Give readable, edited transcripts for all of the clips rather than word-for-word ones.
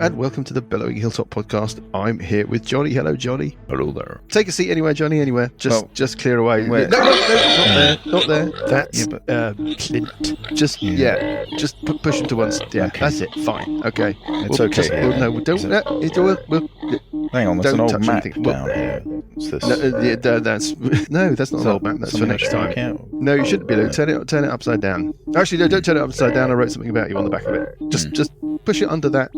and welcome to the Bellowing Hilltop podcast. I'm here with Johnny. Hello, Johnny. Hello there. Take a seat anywhere, Johnny, anywhere. Just clear away. Where? No, not there. That's Clint. Just push him to one side. Yeah, okay. That's it. Fine. Okay. It's okay. Hang on, there's an old map down here. What's this? That's not an old map. That's for next time. No, you shouldn't be. Turn it upside down. Actually, no, don't turn it upside down. I wrote something about you on the back of it. Just push it under that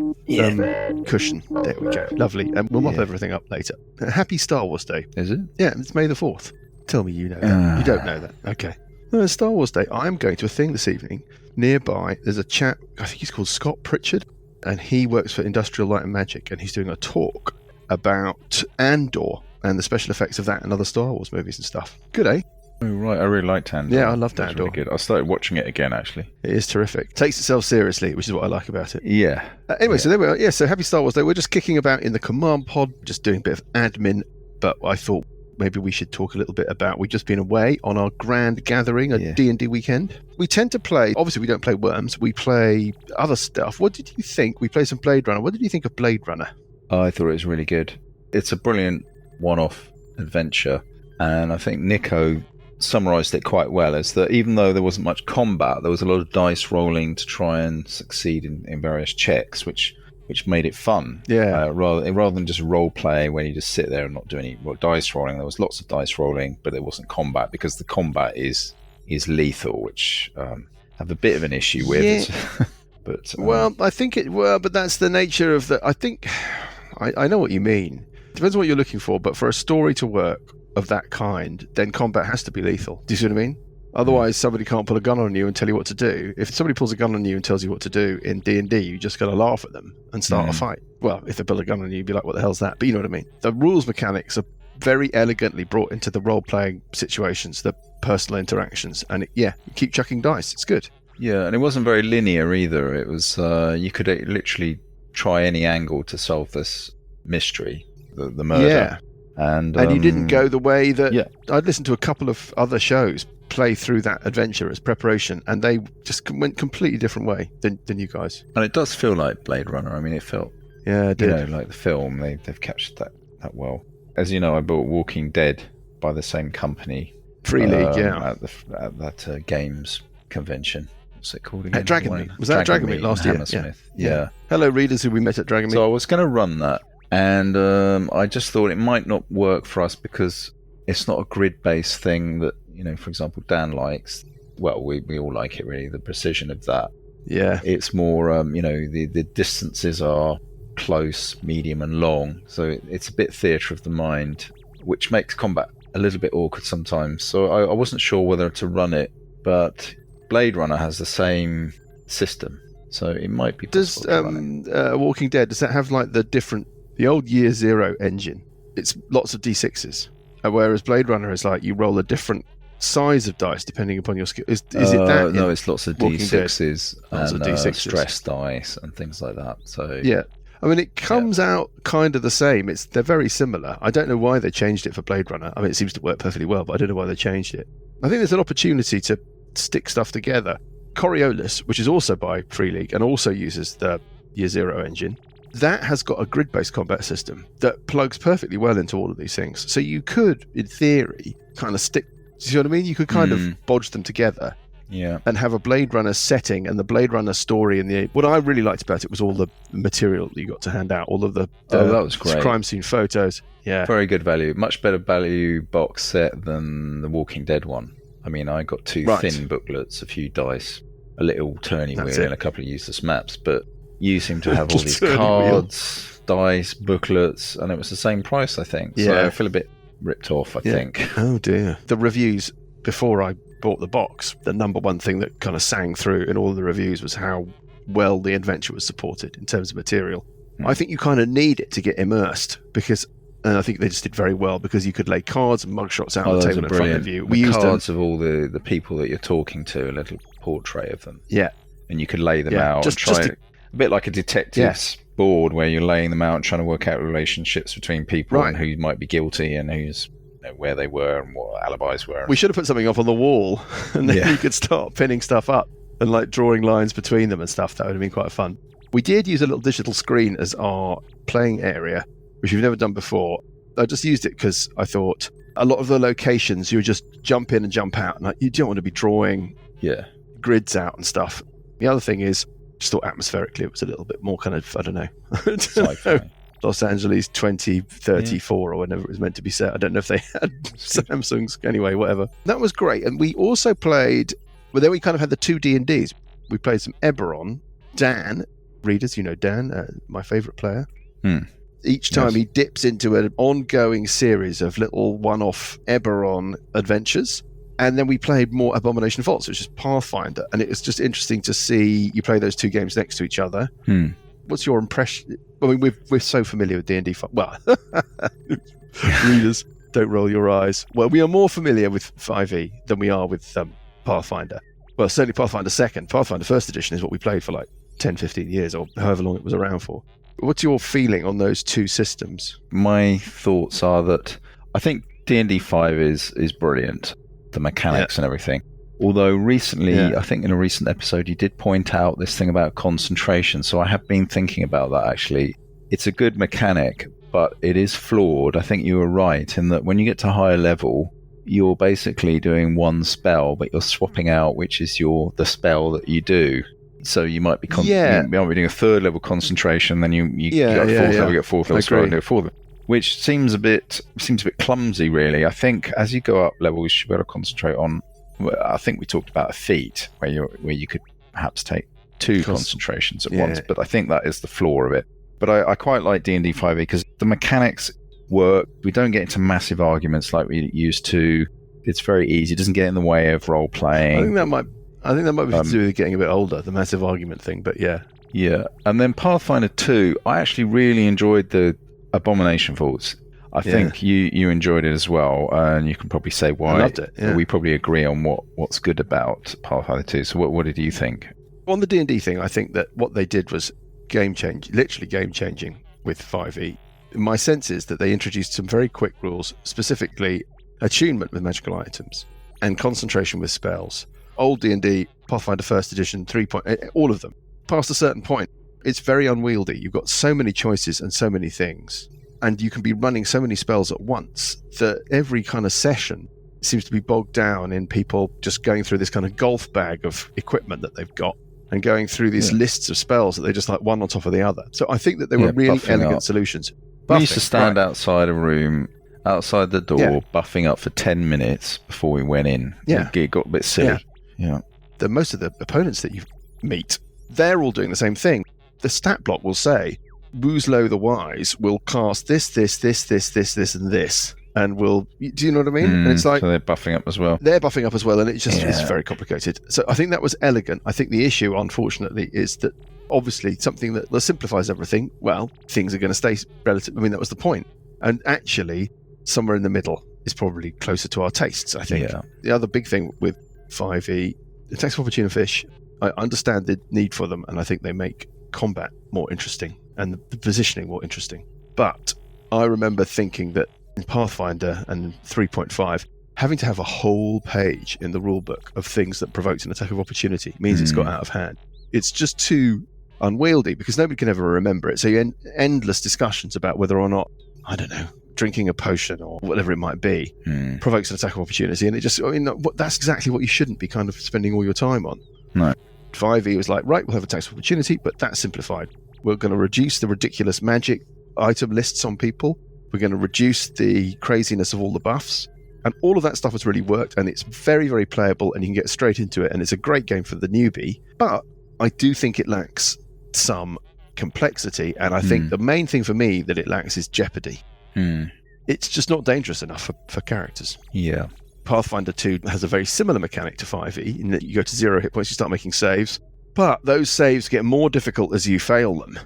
cushion. There we go. Lovely. And we'll mop everything up later. Happy Star Wars Day. Is it? Yeah, it's May the 4th. Tell me you know that. You don't know that. Okay. Star Wars Day. I'm going to a thing this evening. Nearby, there's a chap, I think he's called Scott Pritchard, and he works for Industrial Light and Magic, and he's doing a talk about Andor and the special effects of that and other Star Wars movies and stuff. Good, eh? Oh, right. I really liked Andor. Yeah, I loved Andor. Really good. I started watching it again, actually. It is terrific. Takes itself seriously, which is what I like about it. Yeah. So there we are. Yeah, so happy Star Wars Day. We're just kicking about in the command pod, just doing a bit of admin, but I thought maybe we should talk a little bit about, we've just been away on our grand gathering, a D&D weekend. We tend to play, obviously we don't play Worms, we play other stuff. What did you think? We played some Blade Runner. What did you think of Blade Runner? I thought it was really good. It's a brilliant one-off adventure, and I think Nico summarised it quite well, as that even though there wasn't much combat, there was a lot of dice rolling to try and succeed in various checks, which made it fun. Yeah. Rather than just role play where you just sit there and not do any dice rolling, there was lots of dice rolling, but there wasn't combat, because the combat is lethal, which I have a bit of an issue with. Yeah. But I think but that's the nature of the. I think I know what you mean. It depends on what you're looking for, but for a story to work of that kind, then combat has to be lethal. Do you see what I mean? Otherwise, somebody can't pull a gun on you and tell you what to do. If somebody pulls a gun on you and tells you what to do in D&D, you just got to laugh at them and start a fight. Well, if they pull a gun on you, you'd be like, what the hell's that? But you know what I mean? The rules mechanics are very elegantly brought into the role-playing situations, the personal interactions, and you keep chucking dice. It's good. Yeah, and it wasn't very linear either. It was you could literally try any angle to solve this mystery, the murder. Yeah. And you didn't go the way that... Yeah. I'd listened to a couple of other shows play through that adventure as preparation, and they just went completely different way than you guys. And it does feel like Blade Runner. I mean, it felt... Yeah, it did. Like the film, they've captured that well. As you know, I bought Walking Dead by the same company. Free League, at that games convention. What's it called again? At Dragonmeet. Was that at Dragonmeet last year? Hammersmith. Yeah. Hello, readers who we met at Dragonmeet. So I was going to run that, and I just thought it might not work for us because it's not a grid-based thing that, for example, Dan likes. Well, we all like it, really, the precision of that. Yeah. It's more, the distances are close, medium, and long. So it's a bit theatre of the mind, which makes combat a little bit awkward sometimes. So I wasn't sure whether to run it, but Blade Runner has the same system. So it might be possible to run it. Walking Dead, does that have like the old Year Zero engine? It's lots of D6s. Whereas Blade Runner is like you roll a different size of dice depending upon your skill. Is it that? No, it's lots of D6s and D6s. Stress dice and things like that. So yeah, I mean it comes out kind of the same. They're very similar. I don't know why they changed it for Blade Runner. I mean it seems to work perfectly well, but I don't know why they changed it. I think there's an opportunity to stick stuff together. Coriolis, which is also by Free League and also uses the Year Zero engine, that has got a grid-based combat system that plugs perfectly well into all of these things. So you could, in theory, kind of stick... Do you see what I mean? You could kind of bodge them together and have a Blade Runner setting and the Blade Runner story. What I really liked about it was all the material that you got to hand out, all of the that was great. Crime scene photos. Yeah, very good value. Much better value box set than the Walking Dead one. I mean, I got two thin booklets, a few dice, a little turning wheel, and a couple of useless maps, but... You seem to have all these cards, dice, booklets, and it was the same price, I think. So I feel a bit ripped off, I think. Oh, dear. The reviews, before I bought the box, the number one thing that kind of sang through in all the reviews was how well the adventure was supported in terms of material. I think you kind of need it to get immersed, and I think they just did very well, because you could lay cards and mugshots out on the table in front of you. We used cards of all the people that you're talking to, a little portrait of them. Yeah. And you could lay them out and try... A bit like a detective's board where you're laying them out and trying to work out relationships between people and who might be guilty and who's where they were and what alibis were. We should have put something up on the wall and then you could start pinning stuff up and like drawing lines between them and stuff. That would have been quite fun. We did use a little digital screen as our playing area, which we've never done before. I just used it because I thought a lot of the locations, you would just jump in and jump out, and you don't want to be drawing grids out and stuff. The other thing is, just thought atmospherically it was a little bit more kind of, I don't know, Los Angeles 2034 or whenever it was meant to be set. I don't know if they had Samsungs. Anyway, whatever. That was great. And we also played, well, then we kind of had the two D&Ds. We played some Eberron. Dan, readers, you know Dan, my favourite player. Each time he dips into an ongoing series of little one-off Eberron adventures. And then we played more Abomination of Vaults, which is Pathfinder. And it was just interesting to see you play those two games next to each other. What's your impression? I mean, we're so familiar with D&D. Well, readers, don't roll your eyes. Well, we are more familiar with 5e than we are with Pathfinder. Well, certainly Pathfinder 2nd. Pathfinder 1st edition is what we played for like 10, 15 years or however long it was around for. What's your feeling on those two systems? My thoughts are that I think D&D 5 is brilliant, the mechanics and everything. Although recently, I think in a recent episode, you did point out this thing about concentration. So I have been thinking about that, actually. It's a good mechanic, but it is flawed. I think you were right in that when you get to higher level, you're basically doing one spell, but you're swapping out which is the spell that you do. So you might be you might be doing a third level concentration, then you get fourth level, you get fourth level spell, and do a fourth level. Which seems a bit clumsy, really. I think as you go up levels, you should be able to concentrate on. I think we talked about a feat where you could perhaps take two concentrations at once, but I think that is the flaw of it. But I quite like D&D 5e because the mechanics work. We don't get into massive arguments like we used to. It's very easy. It doesn't get in the way of role playing. I think that might be to do with getting a bit older, the massive argument thing. But yeah. And then Pathfinder 2, I actually really enjoyed the Abomination Vaults. I think you enjoyed it as well, and you can probably say why. I loved it. Yeah. We probably agree on what's good about Pathfinder 2. So what did you think? On the D&D thing, I think that what they did was literally game-changing with 5e. My sense is that they introduced some very quick rules, specifically attunement with magical items and concentration with spells. Old D&D, Pathfinder 1st edition, 3. All of them. Past a certain point, it's very unwieldy. You've got so many choices and so many things. And you can be running so many spells at once that every kind of session seems to be bogged down in people just going through this kind of golf bag of equipment that they've got and going through these lists of spells that they just like one on top of the other. So I think that they were really elegant solutions. We used to stand outside a room, outside the door, buffing up for 10 minutes before we went in. It got a bit silly. Most of the opponents that you meet, they're all doing the same thing. The stat block will say, Wooslow the Wise will cast this, and this. And do you know what I mean? And it's like... So they're buffing up as well. They're buffing up as well, and it's very complicated. So I think that was elegant. I think the issue, unfortunately, is that obviously something that simplifies everything, well, things are going to stay relative. I mean, that was the point. And actually, somewhere in the middle is probably closer to our tastes, I think. The other big thing with 5e, attacks of opportune fish, I understand the need for them, and I think they make combat more interesting and the positioning more interesting. But I remember thinking that in Pathfinder and 3.5, having to have a whole page in the rulebook of things that provoked an attack of opportunity means it's got out of hand. It's just too unwieldy because nobody can ever remember it. So you end endless discussions about whether or not, I don't know, drinking a potion or whatever it might be provokes an attack of opportunity. And that's exactly what you shouldn't be kind of spending all your time on. No. 5e was like, right, we'll have attacks of opportunity, but that's simplified. We're going to reduce the ridiculous magic item lists on people. We're going to reduce the craziness of all the buffs. And all of that stuff has really worked, and it's very, very playable, and you can get straight into it, and it's a great game for the newbie. But I do think it lacks some complexity, and I think the main thing for me that it lacks is jeopardy. It's just not dangerous enough for characters. Yeah. Pathfinder 2 has a very similar mechanic to 5e, in that you go to 0 hit points, you start making saves, but those saves get more difficult as you fail them.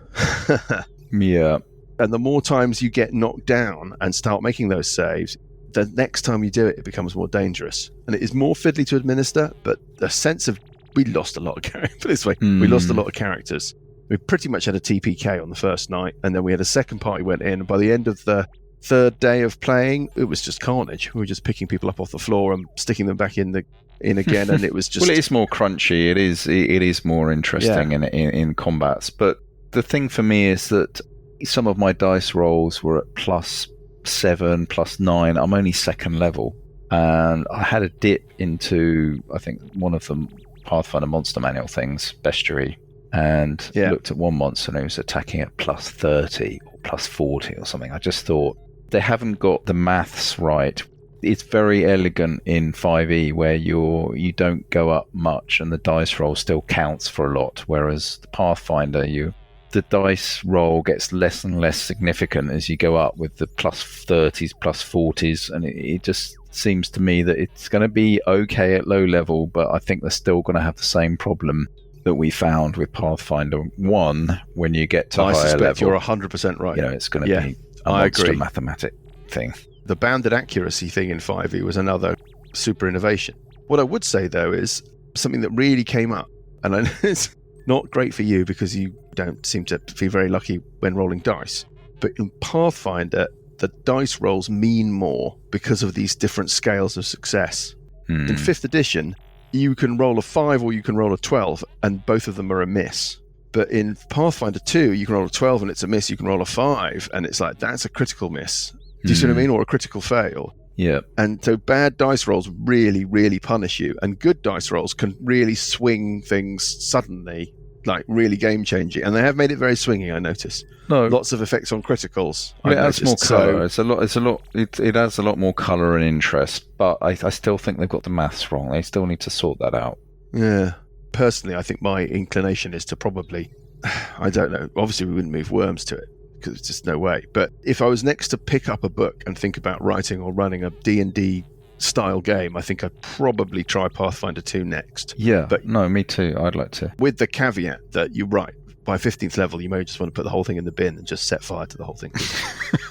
And the more times you get knocked down and start making those saves, the next time you do it, it becomes more dangerous. And it is more fiddly to administer, but the sense of... We lost a lot of characters. Put it this way, we lost a lot of characters. We pretty much had a TPK on the first night, and then we had a second party went in, and by the end of the third day of playing, it was just carnage. We were just picking people up off the floor and sticking them back in again, and it was just... Well, it is more crunchy. It is more interesting in combats, but The thing for me is that some of my dice rolls were at +7, +9. I'm only second level. And I had a dip into, I think, one of the Pathfinder Monster Manual things, Bestiary, and looked at one monster and it was attacking at +30 or +40 or something. I just thought, they haven't got the maths right. It's very elegant in 5e where you don't go up much and the dice roll still counts for a lot, whereas the Pathfinder, the dice roll gets less and less significant as you go up with the +30s, +40s, and it just seems to me that it's going to be okay at low level, but I think they're still going to have the same problem that we found with Pathfinder 1 when you get to higher level. You're 100% right. It's going to be a monster mathematic thing. The bounded accuracy thing in 5e was another super innovation. What I would say, though, is something that really came up, and I know it's not great for you because you don't seem to be very lucky when rolling dice, but in Pathfinder, the dice rolls mean more because of these different scales of success. In 5th edition, you can roll a 5 or you can roll a 12, and both of them are a miss. But in Pathfinder 2, you can roll a 12 and it's a miss. You can roll a 5 and it's like, that's a critical miss. Do you see what I mean? Or a critical fail. Yeah. And so bad dice rolls really, really punish you. And good dice rolls can really swing things suddenly, like really game-changing. And they have made it very swingy, I notice. No. Lots of effects on criticals. It adds more colour. It adds a lot more colour and interest. But I still think they've got the maths wrong. They still need to sort that out. Yeah. Personally, I think my inclination is to probably, I don't know, obviously we wouldn't move worms to it because it's just no way. But if I was next to pick up a book and think about writing or running a D&D style game, I think I'd probably try Pathfinder 2 next. Yeah, but no, me too. I'd like to. With the caveat that you're right, by 15th level, you may just want to put the whole thing in the bin and just set fire to the whole thing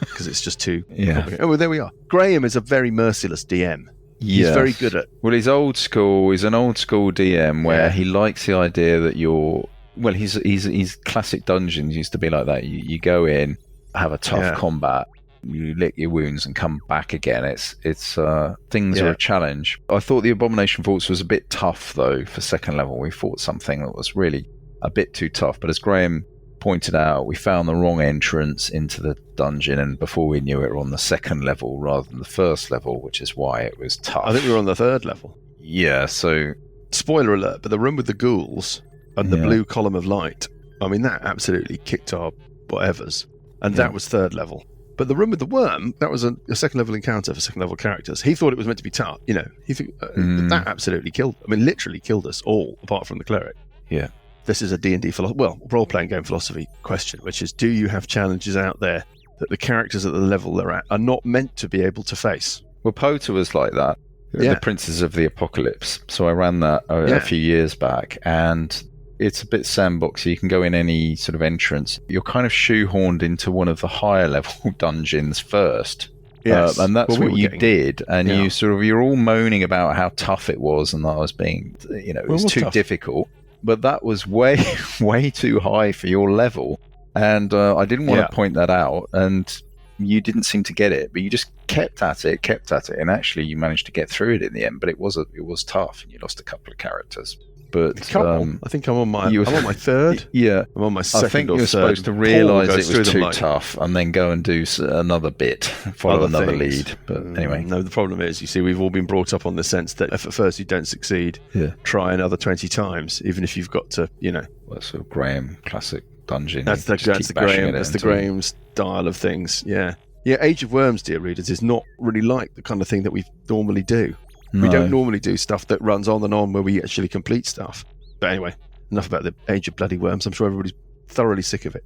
because it's just too complicated. Oh, well, there we are. Graham is a very merciless DM. He's very good at... Well, he's old school. He's an old school DM where he likes the idea that you're... Well, he's classic Dungeons used to be like that. You go in, have a tough combat, you lick your wounds and come back again. It's things are a challenge. I thought the Abomination Force was a bit tough, though, for second level. We fought something that was really a bit too tough. But as Graham pointed out, we found the wrong entrance into the dungeon, and before we knew it, we're on the second level rather than the first level, which is why it was tough. I think we were on the third level. Yeah, so... Spoiler alert, but the room with the ghouls and the blue column of light, I mean, that absolutely kicked our whatevers. And that was third level. But the room with the worm, that was a second level encounter for second level characters. He thought it was meant to be tough, that absolutely literally killed us all, apart from the cleric. Yeah. This is a D&D role-playing game philosophy question, which is, do you have challenges out there that the characters at the level they're at are not meant to be able to face? Well, Pota was like that. The Princes of the Apocalypse. So I ran that a few years back, and it's a bit sandboxy. You can go in any sort of entrance. You're kind of shoehorned into one of the higher level dungeons first. Yes. And that's what you did. And you're all moaning about how tough it was and that I was being, it was too difficult. But that was way, way too high for your level. And I didn't want to point that out. And you didn't seem to get it, but you just kept at it. And actually you managed to get through it in the end. But it was tough, and you lost a couple of characters. But I think I'm on my third. Yeah, I'm on my second. I think you're supposed to realise it was too tough, and then go and do another bit, follow another lead. But anyway, no. The problem is, you see, we've all been brought up on the sense that if at first you don't succeed, try another 20 times, even if you've got to, Well, that's sort of Graham classic dungeon. That's the Graham style of things. Yeah. Age of Worms, dear readers, is not really like the kind of thing that we normally do. No. We don't normally do stuff that runs on and on where we actually complete stuff. But anyway, enough about the Age of Bloody Worms. I'm sure everybody's thoroughly sick of it.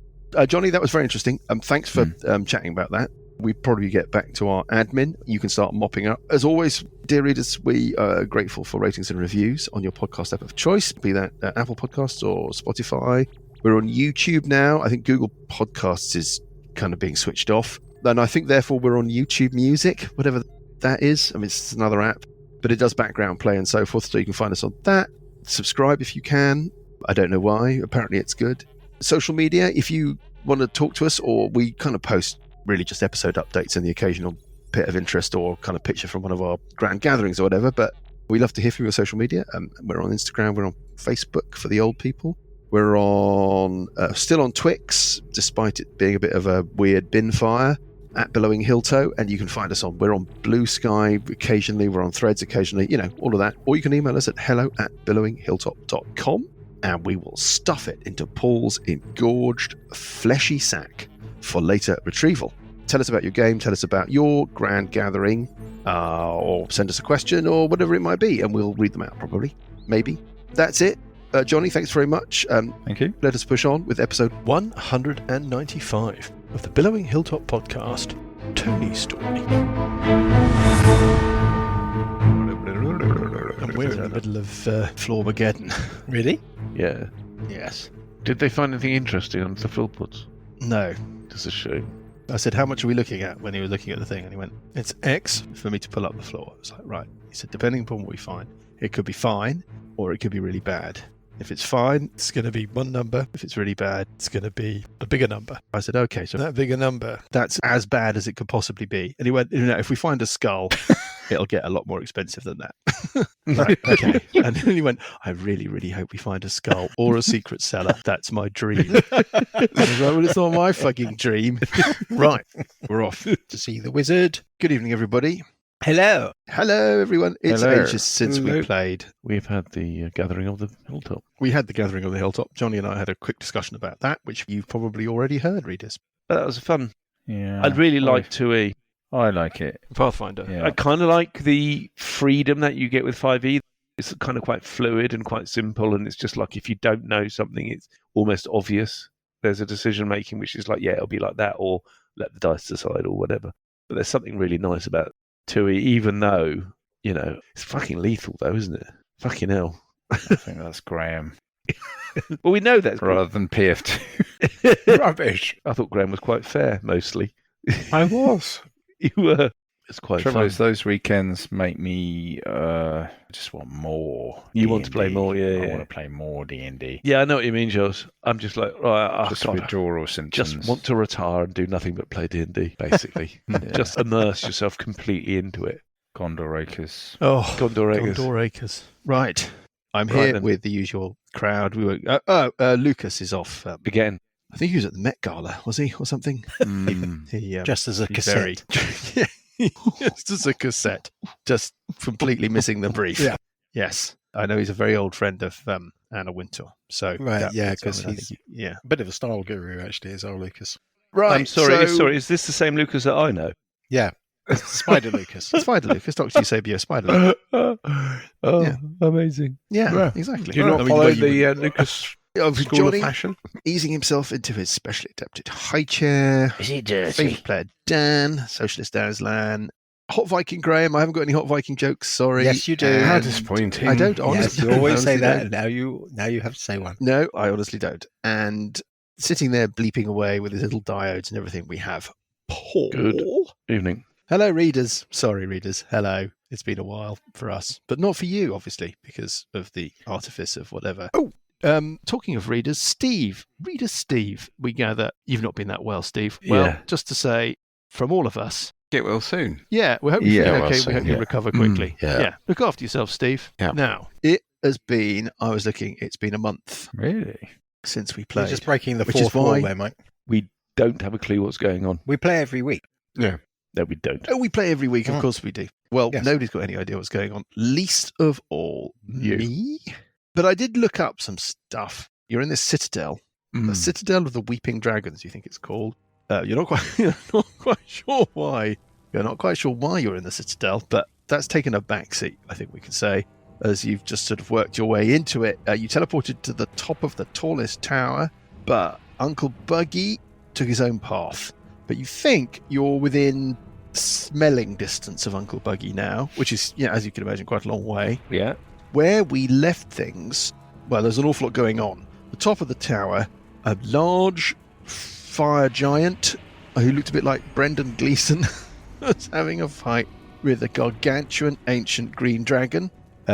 Johnny, that was very interesting. Thanks for chatting about that. We probably get back to our admin. You can start mopping up. As always, dear readers, we are grateful for ratings and reviews on your podcast app of choice, be that Apple Podcasts or Spotify. We're on YouTube now. I think Google Podcasts is kind of being switched off. And I think, therefore, we're on YouTube Music, whatever that is. I mean, it's another app. But it does background play and so forth, so you can find us on that. Subscribe if you can. I don't know why. Apparently it's good. Social media, if you want to talk to us, or we kind of post really just episode updates and the occasional bit of interest or kind of picture from one of our grand gatherings or whatever. But we love to hear from your social media. We're on Instagram. We're on Facebook for the old people. We're on still on Twix, despite it being a bit of a weird bin fire, at Billowing Hilltop, and you can find us on. We're on Blue Sky occasionally. We're on Threads occasionally. All of that. Or you can email us at hello@billowinghilltop.com, and we will stuff it into Paul's engorged, fleshy sack for later retrieval. Tell us about your game. Tell us about your grand gathering, or send us a question or whatever it might be, and we'll read them out probably. Maybe. That's it. Johnny, thanks very much. Thank you. Let us push on with episode 195 of the Billowing Hilltop podcast, Tony's Story. And we're in the middle of Flormageddon. Really? Yeah. Yes. Did they find anything interesting on the floorboards? No. That's a shame. I said, how much are we looking at when he was looking at the thing? And he went, it's X for me to pull up the floor. I was like, right. He said, depending upon what we find, it could be fine or it could be really bad. If it's fine, it's going to be one number. If it's really bad, it's going to be a bigger number. I said, okay, so that bigger number, that's as bad as it could possibly be. And he went, if we find a skull, it'll get a lot more expensive than that. Right, okay. And then he went, I really, really hope we find a skull or a secret cellar. That's my dream. I was like, well, it's not my fucking dream. Right, we're off To see the wizard. Good evening, everybody. Hello. Hello, everyone. It's Hello. ages since we played. We've had the gathering of the hilltop. We had the Gathering of the Hilltop. Johnny and I had a quick discussion about that, which you've probably already heard, readers. But that was fun. Yeah. I'd really like 2E. I like it. Pathfinder. Yeah. I kind of like the freedom that you get with 5E. It's kind of quite fluid and quite simple, and it's just like if you don't know something, it's almost obvious. There's a decision making which is like, yeah, it'll be like that, or let the dice decide, or whatever. But there's something really nice about 2E, even though, it's fucking lethal though, isn't it? Fucking hell. I think that's Graham. Well, we know that's Rather than PF2. Rubbish. I thought Graham was quite fair, mostly. I was. You were. It's quite Trouble fun. is, those weekends make me just want more. You want to D&D. play more, yeah, I yeah. want to play more D&D. Yeah, I know what you mean, Jules. I'm just like, right, Just God, withdrawal symptoms. just want to retire and do nothing but play D&D, basically. Yeah. Just immerse yourself completely into it. Gondor Acres. Oh, Gondor Acres. Gondor Acres. Right. I'm Right here then. with the usual crowd. We were. Lucas is off. Again. I think he was at the Met Gala, was he, or something? Mm. He Just as a he's very- cassette. Yeah, just as a cassette, just completely missing the brief. Yeah. Yes, I know he's a very old friend of Anna Wintour. So Right, yeah, that's 'cause I he's- think yeah. A bit of a style guru, actually, is old Lucas. Right. I'm sorry. So, Sorry, is this the same Lucas that I know? Yeah. Spider Lucas. Spider Lucas, Dr. Eusebio Spider. Oh, Yeah. amazing. Yeah, Yeah. exactly. Do you not I mean, follow way you the would- Lucas of school Johnny of fashion? easing himself into his specially adapted high chair. Is he dirty? Favourite player Dan, Socialist Aslan, Hot Viking Graham. I haven't got any Hot Viking jokes. Sorry. Yes, you do. And How disappointing. I don't Yes, honestly. you always say honestly that, don't. and now you have to say one. No, I honestly don't. And sitting there bleeping away with his little diodes and everything, we have Paul. Good. Evening. Hello, readers. Sorry, readers. Hello. It's been a while for us, but not for you, obviously, because of the artifice of whatever. Oh, talking of readers, Steve. Reader Steve, we gather you've not been that well, Steve. Well, Yeah. just to say, from all of us, Get well soon. yeah, we hope Yeah, you're well, okay. so, We hope you yeah. recover quickly. yeah. Look after yourself, Steve. Yeah. Now, it has been, I was looking, it's been a month Really? since we You're played. just breaking the Which is fourth wall why- there, Mike. We don't have a clue what's going on. We play every week. No, we don't. Oh, we play every week, of Mm. course we do. Well, Yes. nobody's got any idea what's going on, least of all You. me. But I did look up some stuff. You're in this citadel, the Citadel of the Weeping Dragons, you think it's called. You're not quite, you're not quite sure why. You're not quite sure why you're in the citadel, but that's taken a backseat, I think we can say, as you've just sort of worked your way into it. You teleported to the top of the tallest tower, but Uncle Buggie took his own path. But you think you're within smelling distance of Uncle Buggie now, which is, as you can imagine, quite a long way. Yeah. Where we left things, well, there's an awful lot going on. The top of the tower, a large fire giant who looked a bit like Brendan Gleeson was having a fight with a gargantuan ancient green dragon.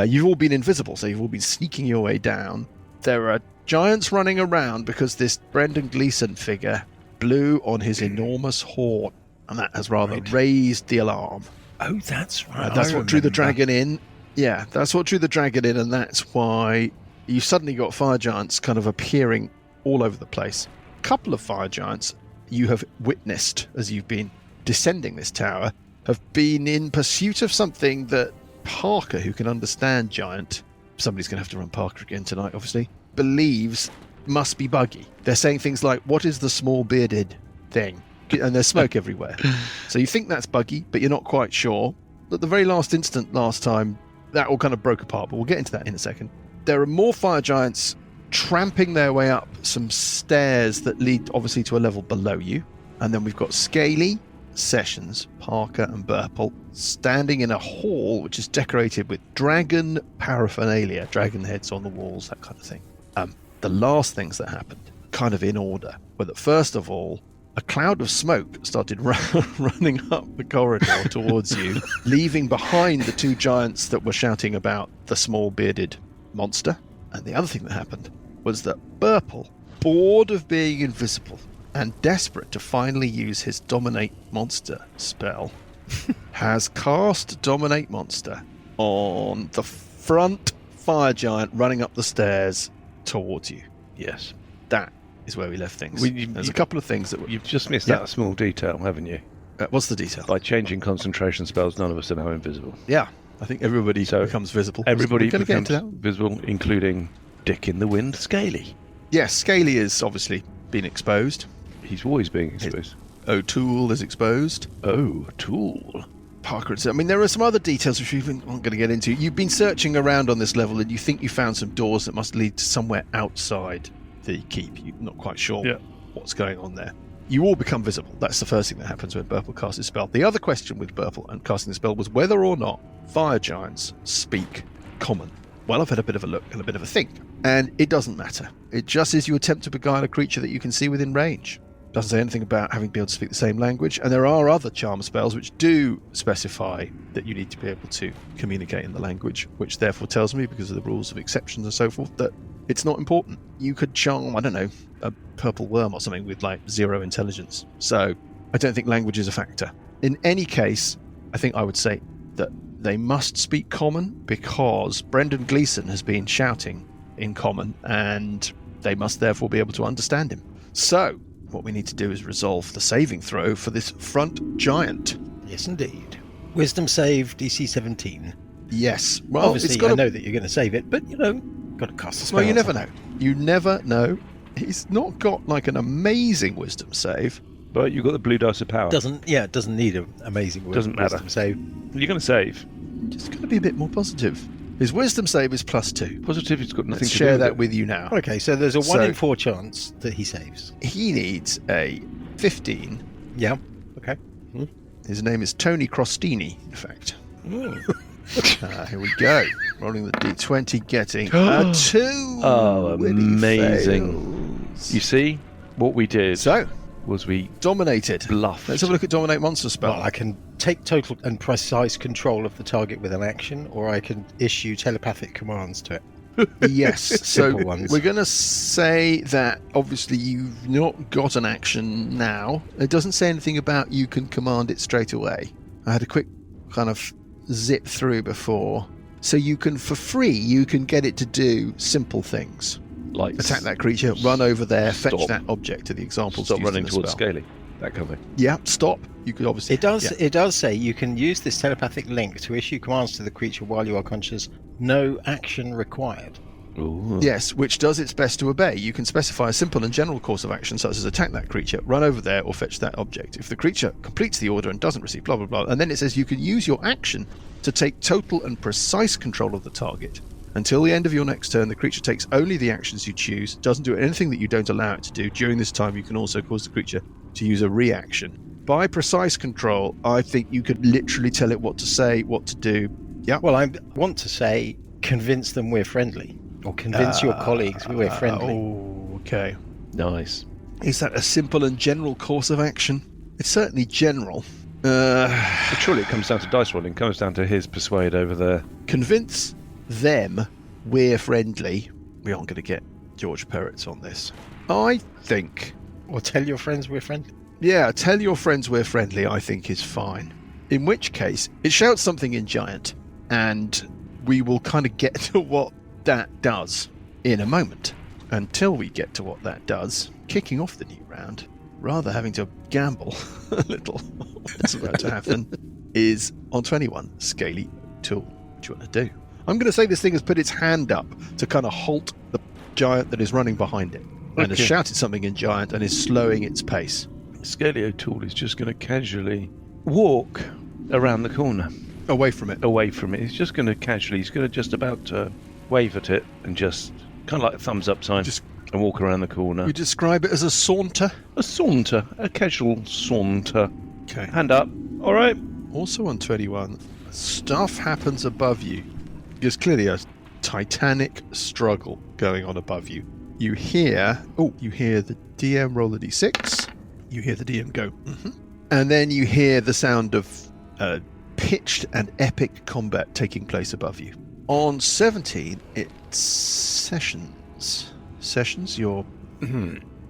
You've all been invisible, so you've all been sneaking your way down. There are giants running around because this Brendan Gleeson figure blew on his enormous horn, and that has rather raised the alarm. Oh, that's right. That's what drew the dragon in. Yeah, that's what drew the dragon in, and that's why you suddenly got fire giants kind of appearing all over the place. A couple of fire giants you have witnessed as you've been descending this tower have been in pursuit of something that Parker, who can understand giant, somebody's going to have to run Parker again tonight, obviously, believes must be Buggy. They're saying things like, what is the small bearded thing? And there's smoke everywhere. So you think that's Buggy, but you're not quite sure. At the very last instant last time, that all kind of broke apart, but we'll get into that in a second. There are more fire giants tramping their way up some stairs that lead obviously to a level below you. And then we've got Scaly, Sessions, Parker and Burple standing in a hall which is decorated with dragon paraphernalia, dragon heads on the walls, that kind of thing. The last things that happened, kind of in order, were that first of all, a cloud of smoke started running up the corridor towards you, leaving behind the two giants that were shouting about the small bearded monster. And the other thing that happened was that Burple, bored of being invisible and desperate to finally use his Dominate Monster spell, has cast Dominate Monster on the front fire giant running up the stairs towards you. Yes. That is where we left things. There's a couple of things that... You've just missed out a small detail, haven't you? What's the detail? By changing concentration spells, none of us are now invisible. Yeah. I think everybody becomes visible. Everybody becomes visible, including Dick in the Wind, Scaly. Yes, Scaly has obviously been exposed. He's always being exposed. O'Toole is exposed. O'Toole. Parker, I mean, there are some other details which we aren't going to get into. You've been searching around on this level and you think you found some doors that must lead to somewhere outside the keep. You're not quite sure what's going on there. You all become visible. That's the first thing that happens when Burple casts his spell. The other question with Burple and casting the spell was whether or not fire giants speak common. Well, I've had a bit of a look and a bit of a think, and it doesn't matter. It just is you attempt to beguile a creature that you can see within range. Doesn't say anything about having to be able to speak the same language, and there are other charm spells which do specify that you need to be able to communicate in the language, which therefore tells me, because of the rules of exceptions and so forth, that it's not important. You could charm, I don't know, a purple worm or something with like 0 intelligence. So I don't think language is a factor. In any case, I think I would say that they must speak common because Brendan Gleeson has been shouting in common and they must therefore be able to understand him. So what we need to do is resolve the saving throw for this front giant. Yes, indeed. Wisdom save, DC 17. Yes. Well, obviously, I know that you're going to save it, but, got to cast a spell. Well, you never know. You never know. He's not got, like, an amazing wisdom save. But you've got the blue dice of power. It doesn't need an amazing wisdom save. You're going to save. Just got to be a bit more positive. His wisdom save is +2. Positive, it's got nothing Let's to share do that with with you now. Okay, so there's a 1 in 4 chance that he saves. He needs a 15. Yeah, okay. His name is Tony Crostini, in fact. Here we go. Rolling the d20, getting a 2. Oh, amazing. You see, what we did was we dominated. Bluffed. Let's have a look at Dominate Monster spell. Well, I can take total and precise control of the target with an action, or I can issue telepathic commands to it. Yes, so ones. We're going to say that obviously you've not got an action now. It doesn't say anything about you can command it straight away. I had a quick kind of zip through before. So you can, for free, you can get it to do simple things. Like attack that creature, run over there, fetch that object to the examples. Stop running towards Scaly. That kind of thing. Yeah, stop. You could obviously... It does say you can use this telepathic link to issue commands to the creature while you are conscious. No action required. Ooh. Yes, which does its best to obey. You can specify a simple and general course of action, such as attack that creature, run over there, or fetch that object. If the creature completes the order and doesn't receive blah, blah, blah, and then it says you can use your action to take total and precise control of the target. Until the end of your next turn, the creature takes only the actions you choose, doesn't do anything that you don't allow it to do. During this time, you can also cause the creature to use a reaction. By precise control, I think you could literally tell it what to say, what to do. Yeah. Well, I want to say convince them we're friendly. Or convince your colleagues we're friendly. Oh, okay. Nice. Is that a simple and general course of action? It's certainly general. But surely it comes down to dice rolling. It comes down to his persuade over there. Convince them we're friendly. We aren't going to get George Perrotts on this. I think... Or tell your friends we're friendly. Yeah, tell your friends we're friendly, I think is fine. In which case, it shouts something in Giant, and we will kind of get to what that does in a moment. Until we get to what that does, kicking off the new round, rather having to gamble a little what's about to happen, is on 21, Scaly Tool. What do you want to do? I'm going to say this thing has put its hand up to kind of halt the giant that is running behind it, and has shouted something in giant and is slowing its pace. Scaly O'Toole is just going to casually walk around the corner. Away from it. Away from it. He's just going to casually, he's going to just about wave at it and just kind of like a thumbs up sign and walk around the corner. You describe it as a saunter? A saunter. A casual saunter. Okay. Hand up. All right. Also on 21, stuff happens above you. There's clearly a titanic struggle going on above you. You hear the DM roll a d6. You hear the DM go, and then you hear the sound of pitched and epic combat taking place above you. On 17, it's Sessions. Sessions, you're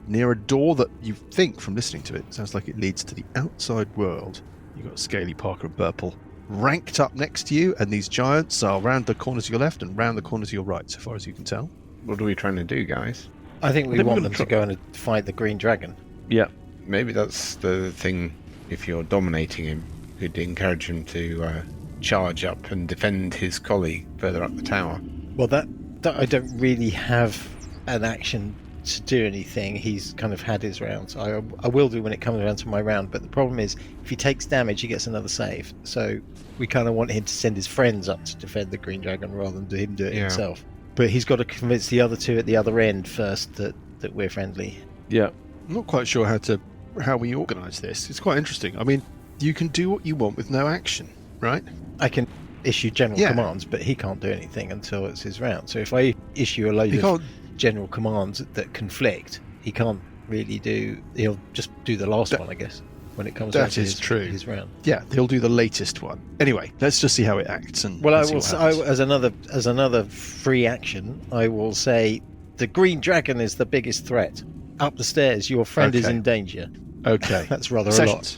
near a door that you think, from listening to it, sounds like it leads to the outside world. You've got Scaly, Parker, and Burple ranked up next to you, and these giants are round the corners to your left and round the corners to your right, so far as you can tell. What are we trying to do, guys? I think we want them to go and fight the green dragon. Yeah. Maybe that's the thing. If you're dominating him, you'd encourage him to charge up and defend his colleague further up the tower. Well, that I don't really have an action to do anything. He's kind of had his rounds. I will do when it comes around to my round, but the problem is if he takes damage, he gets another save. So we kind of want him to send his friends up to defend the green dragon rather than him do it himself. But he's got to convince the other two at the other end first that we're friendly. Yeah. I'm not quite sure how we organise this. It's quite interesting. I mean, you can do what you want with no action, right? I can issue general commands, but he can't do anything until it's his round. So if I issue a load of general commands that conflict, he can't really do. He'll just do the last one, I guess, when it comes to his round. Yeah, he'll do the latest one. Anyway, let's just see how it acts. As another free action, I will say the green dragon is the biggest threat. Up the stairs, your friend is in danger. Okay, that's rather a lot.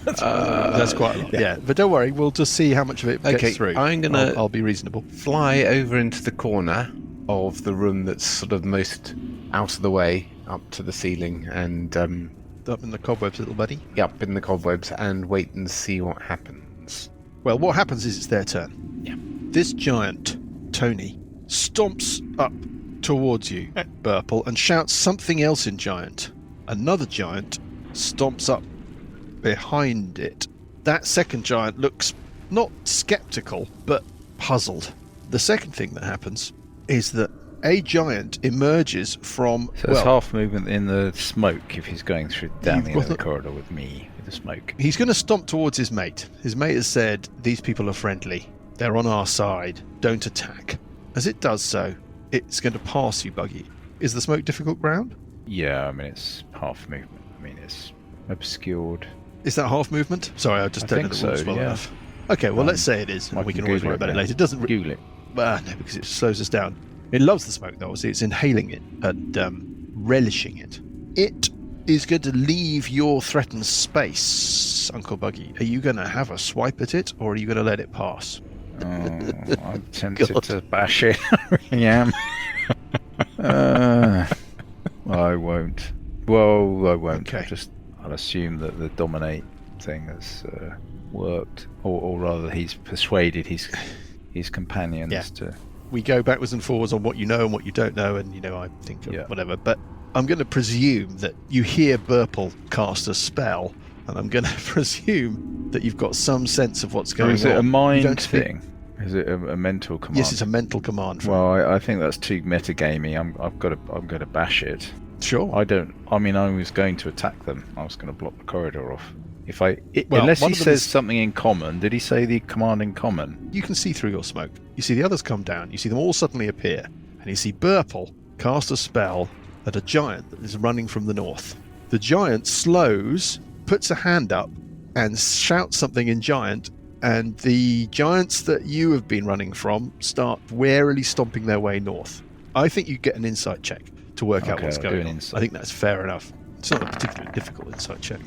That's quite a lot. Yeah, but don't worry, we'll just see how much of it gets through. I'll be reasonable. Fly over into the corner of the room that's sort of most out of the way, up to the ceiling, and up in the cobwebs, little buddy. Up in the cobwebs, and wait and see what happens. Well, what happens is it's their turn. Yeah. This giant, Tony, stomps up towards you, Burple, and shouts something else in giant. Another giant stomps up behind it. That second giant looks not skeptical, but puzzled. The second thing that happens is that a giant emerges from... So there's half movement in the smoke if he's going down the end of the corridor with me, with the smoke. He's going to stomp towards his mate. His mate has said, these people are friendly. They're on our side. Don't attack. As it does so, it's going to pass you, Buggy. Is the smoke difficult ground? Yeah, I mean, it's half movement. I mean, it's obscured. Is that half movement? Sorry, I just don't know the rules well enough. Okay, well, let's say it is. And we can always worry about it later. It doesn't... Google it. No, because it slows us down. It loves the smoke, though. Obviously, it's inhaling it and relishing it. It is going to leave your threatened space, Uncle Buggy. Are you going to have a swipe at it, or are you going to let it pass? Oh, I'm tempted to bash it. I really am. I won't. Well, I won't. Okay. I'll assume that the dominate thing has worked, or rather, he's persuaded his companions to... We go backwards and forwards on what you know and what you don't know, and, I think whatever. But I'm going to presume that you hear Burple cast a spell, and I'm going to presume that you've got some sense of what's going on. Is it a mind thing? Is it a mental command? Yes, it's a mental command. Well, I think that's too metagamey. I'm going to bash it. Sure. I was going to attack them. I was going to block the corridor off. Unless he says something in common. Did he say the command in common? You can see through your smoke. You see the others come down. You see them all suddenly appear. And you see Burple cast a spell at a giant that is running from the north. The giant slows, puts a hand up, and shouts something in giant. And the giants that you have been running from start warily stomping their way north. I think you get an insight check to work out what's going on. I think that's fair enough. It's not a particularly difficult insight check.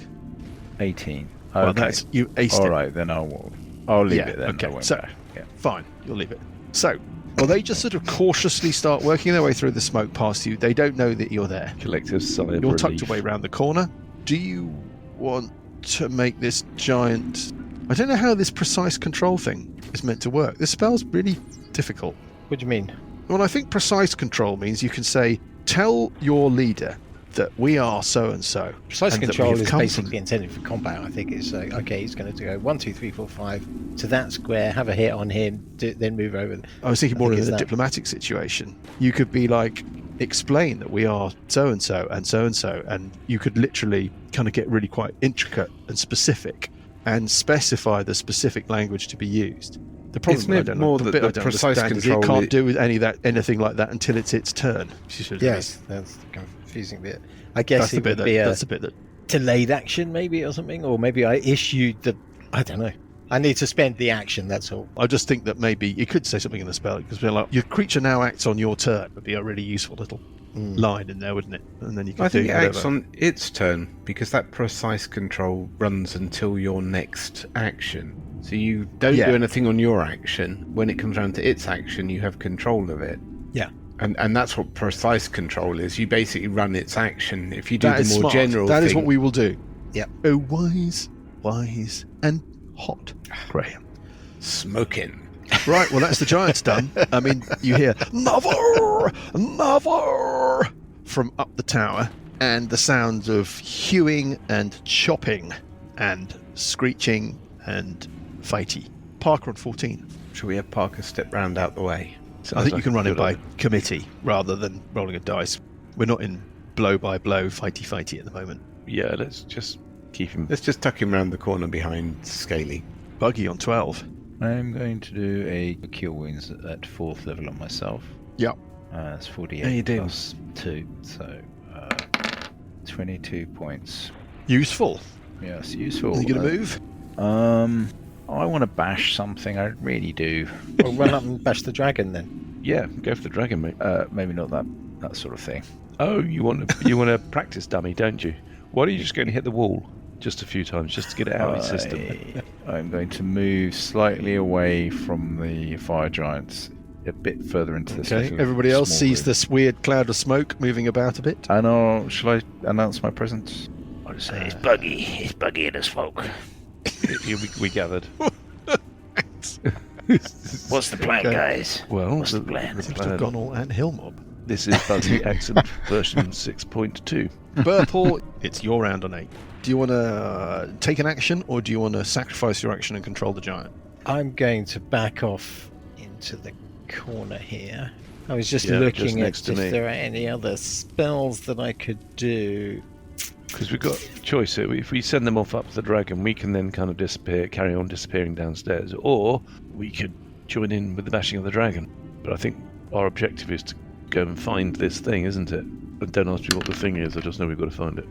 18. Well, okay. that's you aced it. All right, then I'll leave it then. Okay, I won't so bash. Yeah. fine, you'll leave it. So Well, they just sort of cautiously start working their way through the smoke past you. They don't know that you're there. Collective sigh of You're relief. tucked away round the corner. Do you want to make this giant... I don't know how this precise control thing is meant to work. This spell's really difficult. What do you mean? Well, I think precise control means you can say, tell your leader that we are so-and-so. Precise and that control we've is come basically from... intended for combat. I think it's okay, he's going to go 1, 2, 3, 4, 5 to that square, have a hit on him, then move over. I was thinking more in it's a that. diplomatic situation. You could be like, explain that we are so-and-so and so-and-so, and you could literally kind of get really quite intricate and specific and specify the specific language to be used. The problem Isn't it I don't more know, that the bit the I don't precise understand is control it can't i- do anything like that until it's its turn. Yes, that's the confusing bit. I guess That's the it bit would be a that's the bit that delayed action maybe or something, or maybe I issued the... I don't know. I need to spend the action, that's all. I just think that maybe you could say something in the spell because we're like, your creature now acts on your turn would be a really useful little line in there, wouldn't it? And then you could I do think it whatever. acts on its turn because that precise control runs until your next action. So you don't Yeah. do anything on your action. When it comes around to its action, you have control of it. Yeah. And that's what precise control is. You basically run its action. If you do That the is more smart. general That thing, is what we will do. Yep. Oh, wise, and hot, Graham. smoking. Right, well, that's the giant's done. I mean, you hear, Mother! Mother! from up the tower, and the sounds of hewing and chopping and screeching and fighty. Parker on 14. Should we have Parker step round out the way? I think you can run it by committee rather than rolling a dice. We're not in blow-by-blow, fighty-fighty at the moment. Yeah, let's just keep him. Let's just tuck him round the corner behind Scaly. Buggy on 12. I'm going to do a cure wounds at 4th level on myself. Yep. It's 48 How you doing? plus 2, so 22 points. Useful. Yes, useful. Are you going to move? I want to bash something. I really do. Well, run up and bash the dragon then. Yeah, go for the dragon, mate. Maybe not that sort of thing. Oh, you want to practice dummy, don't you? Why don't you just go and hit the wall just a few times just to get it out of your system? I'm going to move slightly away from the fire giants, a bit further into this. Okay, little everybody else small sees room. this weird cloud of smoke moving about a bit. And shall I announce my presence? I'll just say, it's Buggy and his folk. we gathered. What's the plan, Okay. guys? Well, What's the plan? Seems to have gone all Ant Hill mob. This is Buggy Accent version 6.2. Burple, it's your round on 8. Do you want to take an action, or do you want to sacrifice your action and control the giant? I'm going to back off into the corner here. I was just Yeah, looking just at next to if me. there are any other spells that I could do. Because we've got a choice here. If we send them off up to the dragon, we can then kind of carry on disappearing downstairs, or we could join in with the bashing of the dragon. But I think our objective is to go and find this thing, isn't it? And don't ask me what the thing is, I just know we've got to find it.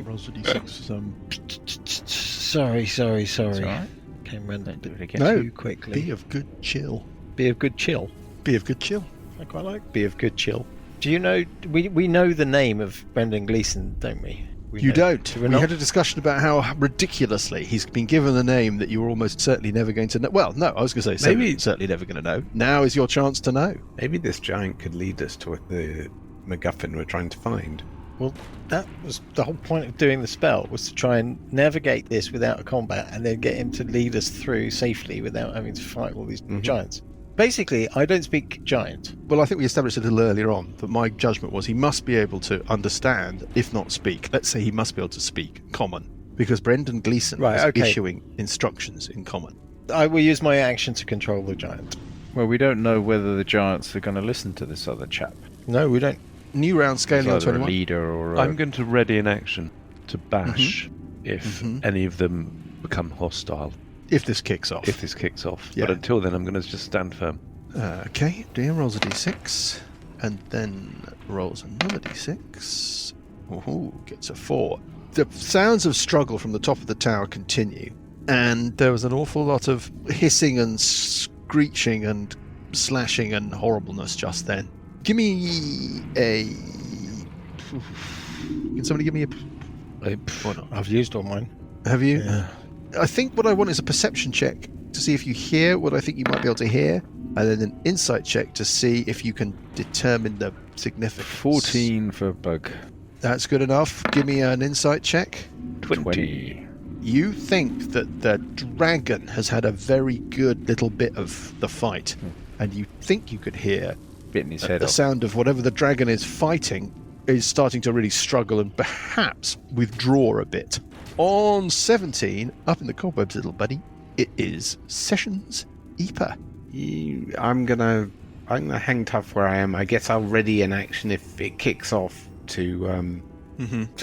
rolls a d6. Sorry. That's all right. Came round a Don't do bit it again. No, too quickly. be of good chill. Be of good chill. Be of good chill. I quite like be of good chill. Do you know, we know the name of Brendan Gleeson, don't we? You don't. Do We not? had a discussion about how ridiculously he's been given a name that you were almost certainly never going to know. Well, no, I was going to say Maybe- certainly never going to know. Now is your chance to know. Maybe this giant could lead us to the MacGuffin we're trying to find. Well, that was the whole point of doing the spell, was to try and navigate this without a combat and then get him to lead us through safely without having to fight all these giants. Basically, I don't speak giant. Well, I think we established a little earlier on that my judgment was he must be able to understand, if not speak. Let's say he must be able to speak Common, because Brendan Gleeson Right, is okay. issuing instructions in Common. I will use my action to control the giant. Well, we don't know whether the giants are going to listen to this other chap. No, we don't. New round It's scaling on either a 21. leader or I'm going to ready an action to bash if Mhm. any of them become hostile, If this kicks off. if this kicks off. Yeah. But until then, I'm going to just stand firm. Okay, Dean rolls a d6 and then rolls another d6. Ooh, gets a 4. The sounds of struggle from the top of the tower continue, and there was an awful lot of hissing and screeching and slashing and horribleness just then. Give me a... Can somebody give me a... Why not? I've used all mine. Have you? Yeah. I think what I want is a perception check to see if you hear what I think you might be able to hear. and then an insight check to see if you can determine the significance. 14 for bug. That's good enough. Give me an insight check. 20. You think that the dragon has had a very good little bit of the fight, and you think you could hear Bitten his that head the off. sound of whatever the dragon is fighting is starting to really struggle and perhaps withdraw a bit. On 17, up in the cobwebs, little buddy, it is Sessions Eeper. I'm gonna hang tough where I am. I guess I'll ready an action if it kicks off to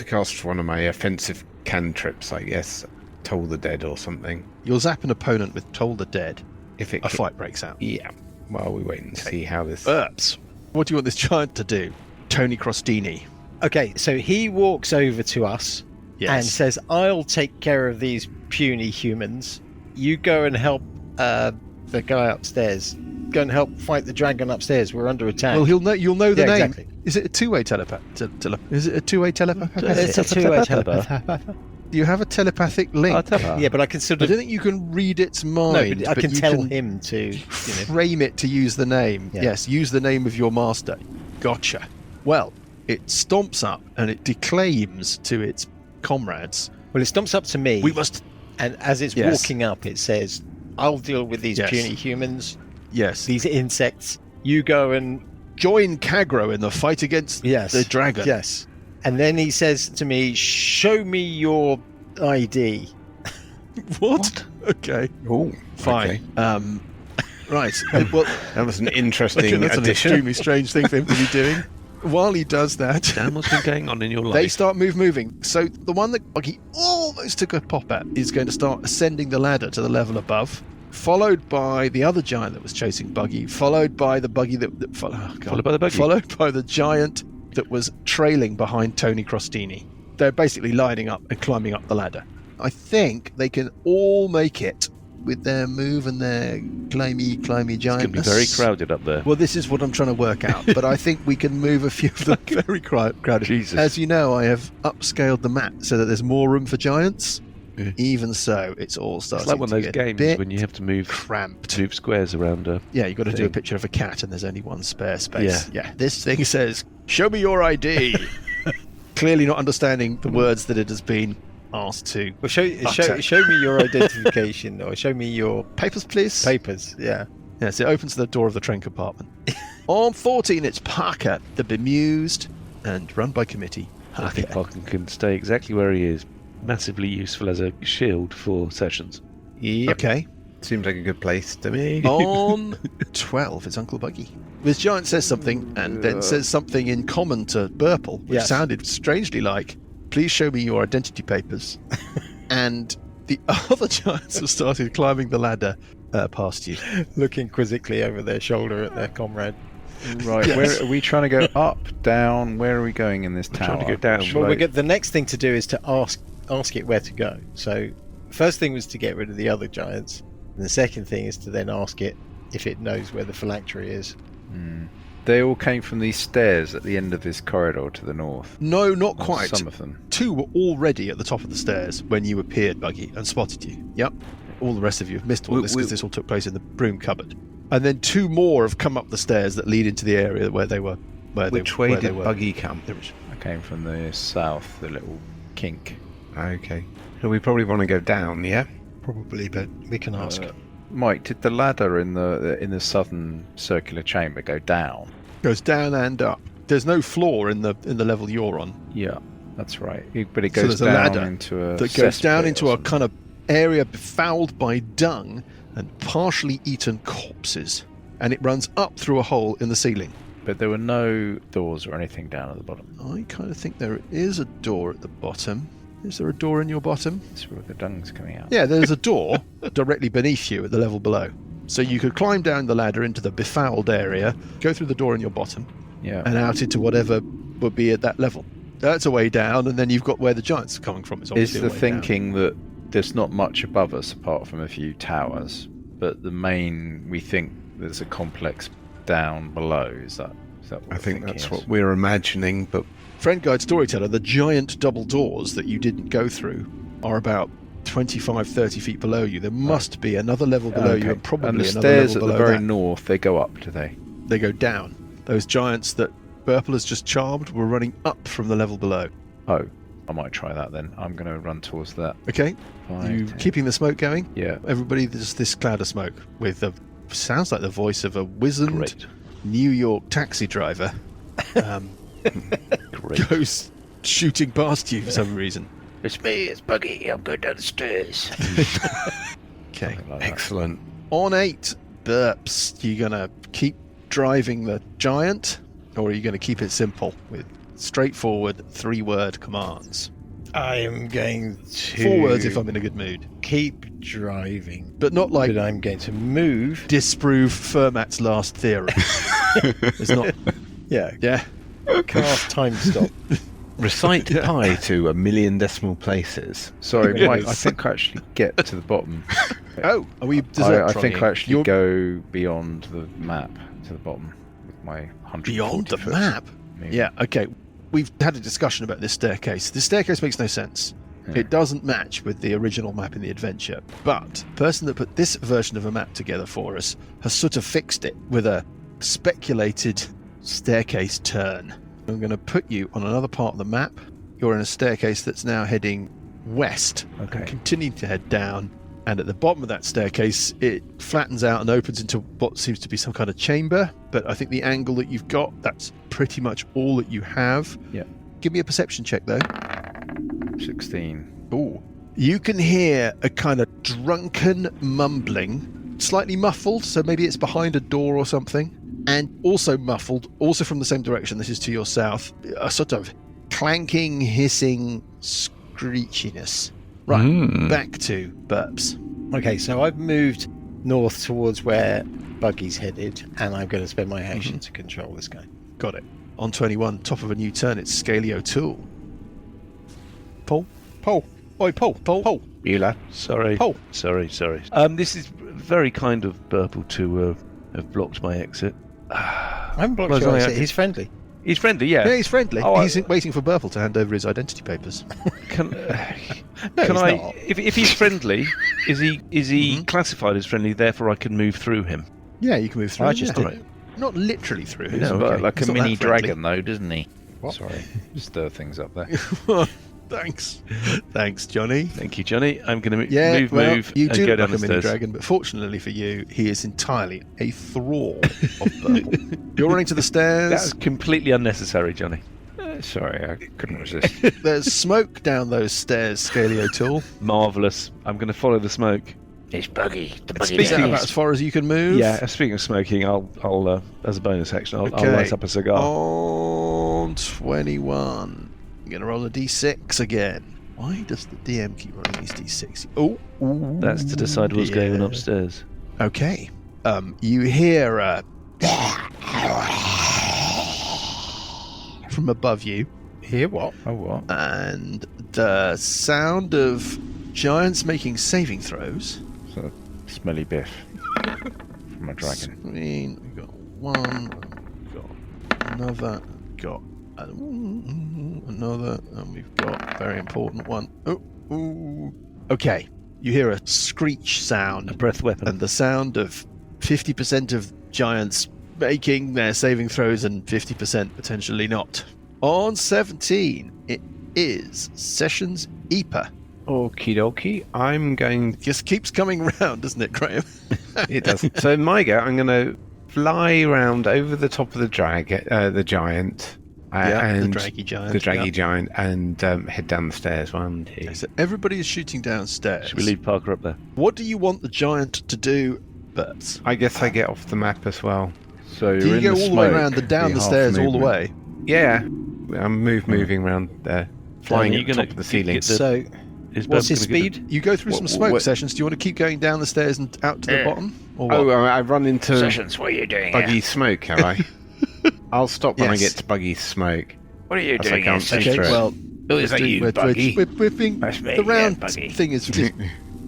cast one of my offensive cantrips. I guess Toll the Dead or something. You'll zap an opponent with Toll the Dead. If it A fight breaks out. Yeah. Well, we wait and see how this. Burps. What do you want this giant to do? Tony Crostini. Okay, so he walks over to us and says, I'll take care of these puny humans. You go and help the guy upstairs. Go and help fight the dragon upstairs. We're under attack. Well, you'll know the Yeah, name. exactly. Is it a two-way telepath? Is it a two-way telepath? It's a two-way telepath. Do you have a telepathic link? Yeah, but I can sort I of... don't think you can read its No, mind. but I can you tell him to... frame it to use the name. Yeah. Yes, use the name of your master. Gotcha. Well, it stomps up and it declaims to its comrades. Well, it stomps up to me. We must... And as it's Yes. walking up, it says, I'll deal with these Yes. puny humans, Yes. these insects. You go and... Join Kagro in the fight against the dragon. Yes. And then he says to me, show me your ID. What? Okay. Oh, Fine. okay. Right. Well, That was an interesting that's an addition. extremely strange thing for him to be doing. While he does that, Dan, what's been going on in your life? they start moving. So the one that Buggy almost took a pop at is going to start ascending the ladder to the level above, followed by the other giant that was chasing Buggy, followed by the Buggy Followed by the Buggy. followed by the giant that was trailing behind Tony Crostini. They're basically lining up and climbing up the ladder. I think they can all make it with their move and their climby It's going giantness. to be very crowded up there. Well, this is what I'm trying to work out, but I think we can move a few of them very crowded. Jesus. As you know, I have upscaled the map so that there's more room for giants. Yeah. Even so, it's all starting It's like one of to those get a games bit when you have to move cramped. squares around a... Yeah, you've got to do a thing. picture of a cat and there's only one spare space. Yeah. This thing says, show me your ID. Clearly not understanding the words that it has been asked to. Well, show me your identification, or show me your Papers, please. papers. Yeah. Yes, it opens the door of the train compartment. On 14, it's Parker, the bemused, and run by committee. I think Parker can stay exactly where he is. Massively useful as a shield for Sessions. Yep. Okay. Seems like a good place to me. On 12, it's Uncle Buggy. This giant says something and then says something in common to Burple, which Yes. sounded strangely like, please show me your identity papers. And the other giants have started climbing the ladder past you. Looking quizzically over their shoulder at their comrade. Right, Yes. where are we trying to go? Up, down? Where are we going in this We're tower? trying to go down. Should Well, I- the next thing to do is to ask it where to go. So, first thing was to get rid of the other giants. And the second thing is to then ask it if it knows where the phylactery is. They all came from these stairs at the end of this corridor to the north. No, not Or quite. Some of them. Two were already at the top of the stairs when you appeared, Buggy, and spotted you. Yep. All the rest of you have missed all this because this all took place in the broom cupboard. And then two more have come up the stairs that lead into the area where they were. Which way did Buggy come? I came from the south, the little kink. Okay. So we probably want to go down, yeah? Probably, but we can ask. Mike, did the ladder in the southern circular chamber go down? Goes down and up. There's no floor in the level you're on. Yeah, that's right. But it So goes there's a down ladder into a that goes down cesspit into or a kind of area befouled by dung and partially eaten corpses. And it runs up through a hole in the ceiling. But there were no doors or anything down at the bottom. I kind of think there is a door at the bottom. Is there a door in your bottom? That's where the dung's coming out. Yeah, there's a door directly beneath you at the level below. So you could climb down the ladder into the befouled area, go through the door in your bottom, Yeah. and out into whatever would be at that level. That's a way down, and then you've got where the giants are coming from. It's Is obviously the a way thinking that there's not much above us apart from a few towers, but the main, we think there's a complex down below? Is that what I the think thinking that's is? what we're imagining, but Friend Guide Storyteller, the giant double doors that you didn't go through are about 25, 30 feet below you. There must be another level below you, and probably and the another stairs level at the below very that. north, they go up, do they? They go down. Those giants that Burple has just charmed were running up from the level below. Oh, I might try that then. I'm going to run towards that. Okay, 5, you 10. keeping the smoke going? Yeah. Everybody, there's this cloud of smoke with sounds like the voice of a wizened Great. New York taxi driver. Great. Goes shooting past you for some reason. It's me, it's Buggy. I'm going down the stairs. Okay. Something like that. Excellent. On 8 burps, you gonna keep driving the giant, or are you gonna keep it simple with straightforward 3-word commands? I am going to 4 words if I'm in a good mood, keep driving, but not like but I'm going to move. disprove Fermat's last theorem. It's not. Yeah, Yeah. cast time stop. Recite pi to a million decimal places. Sorry, Yes. Mike, I think I actually get to the bottom. Oh, are we? I think I actually go beyond the map to the bottom with my 140 beyond the foot map. movement. Yeah. Okay. We've had a discussion about this staircase. This staircase makes no sense. Yeah. It doesn't match with the original map in the adventure. But the person that put this version of a map together for us has sort of fixed it with a speculated staircase turn. I'm going to put you on another part of the map. You're in a staircase that's now heading west. Okay. And continuing to head down. And at the bottom of that staircase, it flattens out and opens into what seems to be some kind of chamber. But I think the angle that you've got, that's pretty much all that you have. Yeah. Give me a perception check, though. 16. Ooh. You can hear a kind of drunken mumbling, slightly muffled, so maybe it's behind a door or something. And also muffled, also from the same direction, this is to your south, a sort of clanking, hissing screechiness. Right, back to burps. Okay, so I've moved north towards where Buggy's headed, and I'm going to spend my action to control this guy. Got it. On 21, top of a new turn, it's Scaly O'Toole. Paul? Paul. Oi, Paul. Paul. Bueller. Sorry. Paul. Sorry. This is very kind of Burple to have blocked my exit. I haven't blocked Well, your sorry, exit. He's friendly. He's friendly, yeah. Yeah, he's friendly. Oh, He's waiting for Burple to hand over his identity papers. Can, No, can he's I? not. If he's friendly, is he classified as friendly? Therefore, I can move through him. Yeah, you can move through. I him, just yeah. did. Not literally through him. He's No, okay. like He's a not mini that friendly. dragon, though, doesn't he? What? Sorry, stir things up there. Thanks, Johnny. Thank you, Johnny. I'm going to Yeah, move you and do go look down like the a mini stairs. dragon, but fortunately for you, he is entirely a thrall of Burple. You're running to the stairs. That's completely unnecessary, Johnny. Sorry, I couldn't resist. There's smoke down those stairs, Scaly O'Toole. Marvelous. I'm going to follow the smoke. It's Buggy. The Buggy Is that Days. about as far as you can move? Yeah. Speaking of smoking, I'll as a bonus action, I'll Okay. light up a cigar. On 21. I'm going to roll a d6 again. Why does the DM keep rolling these d6? Oh, That's to decide what's going on yeah. upstairs. Okay. You hear from above you, Here, what? Oh, what? and the sound of giants making saving throws. So, smelly biff from a dragon. We've got one, we've got another, got another, and we've got a very important one. Ooh. Okay, you hear a screech A sound, breath weapon. and the sound of 50% of giants making their saving throws and 50% potentially not. On 17, it is Sessions Eeper. Okie dokie. I'm going. Just keeps coming round, doesn't it, Graham? It doesn't. So in my go, I'm going to fly around over the top of the giant. And the draggy giant. The draggy yeah. giant, and head down the stairs. 1, 2. Okay, so everybody is shooting downstairs. Should we leave Parker up there? What do you want the giant to do, Bert? I guess I get off the map as well. So Do you're you in go the all the way smoke, around and down the half stairs all the movement. way? Yeah, I'm moving around there, flying Are you at the gonna top of the ceiling. get the- So, Is what's Burp his gonna get speed? You go through some smoke what- sessions. Do you want to keep going down the stairs and out to the Yeah. bottom? Or what? Oh, I run into Sessions, what are you doing Buggy here? smoke, have I? I'll stop when I Yes. get to Buggy smoke. What are you As I doing here, can't see Sessions? through it. well, Who is that you, we're Buggy? being, That's me, the yeah, round Buggy. thing is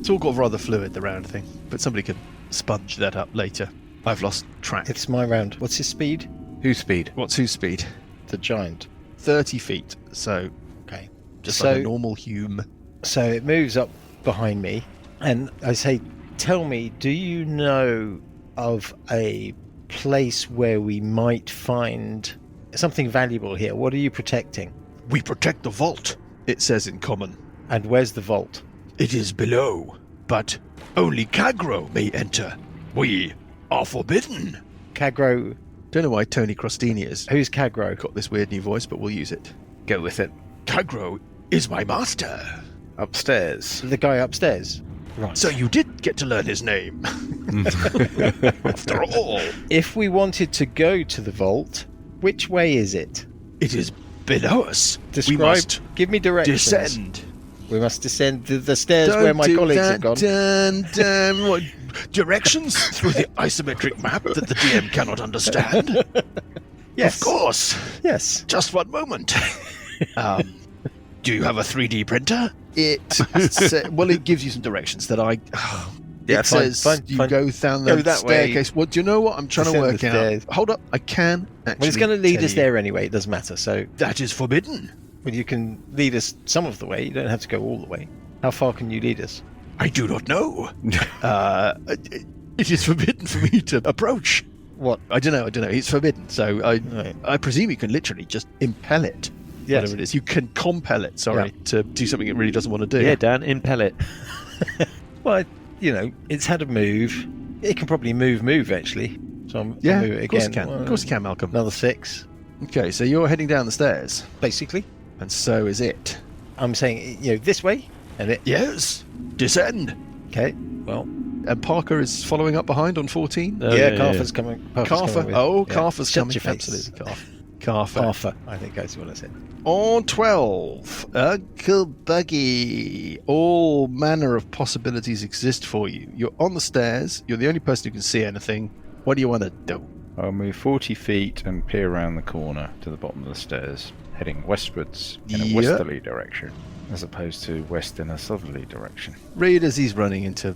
it's all got rather fluid, the round thing. But somebody can sponge that up later. I've lost track. It's my round. What's his speed? Who's speed? What's whose speed? The giant. 30 feet. So Okay. just So- like a normal hume. So it moves up behind me, and I say, tell me, do you know of a place where we might find something valuable here? What are you protecting? We protect the vault, it says in common. And where's the vault? It is below, but only Kagro may enter. We are forbidden. Kagro. Don't know why Tony Crostini has Who's Kagro? got this weird new voice, but we'll use it. Go with it. Kagro is my master. Upstairs. The guy upstairs. Right. So you did get to learn his name. After all, If we wanted to go to the vault, which way is it? it is below us. Describe. We must Give me directions. descend. We must descend the stairs where my colleagues have gone. What, directions through the isometric map that the DM cannot understand? Yes. Of course. Yes. Just one moment. Do you have a 3D printer? It well, it gives you some directions that I. Yeah, it says fine. you go down the Go that way. staircase. Well, do you know what I'm trying to Descend work the out? stairs. Hold up, I can actually. Well, it's going to lead tell us you. there anyway. It doesn't matter. So, That is forbidden. well, you can lead us some of the way. You don't have to go all the way. How far can you lead us? I do not know. It is forbidden for me to approach. What? I don't know. It's forbidden. So Right. I presume you can literally just impel it. Yes. Whatever it is. You can compel it, to do something it really doesn't want to do. Yeah, Dan, impel it. Well, it's had a move. It can probably move actually. So I'll Yeah, move it of course it again. can. Of course it can, Malcolm. Another 6, Okay, so you're heading down the stairs, basically. and so is it. I'm saying, this way, and it. Yes, descend. Okay. Well, And Parker is following up behind on 14. Carfer's coming. Carfer. Coming Oh, Carfer's Shut coming. your face. Absolutely, Carfer. Carfer, I think that's what I said. On 12, Uncle Buggie. All manner of possibilities exist for you. You're on the stairs. You're the only person who can see anything. What do you want to do? I'll move 40 feet and peer around the corner to the bottom of the stairs, heading westwards in a Yep. westerly direction, as opposed to west in a southerly direction. Read as he's running into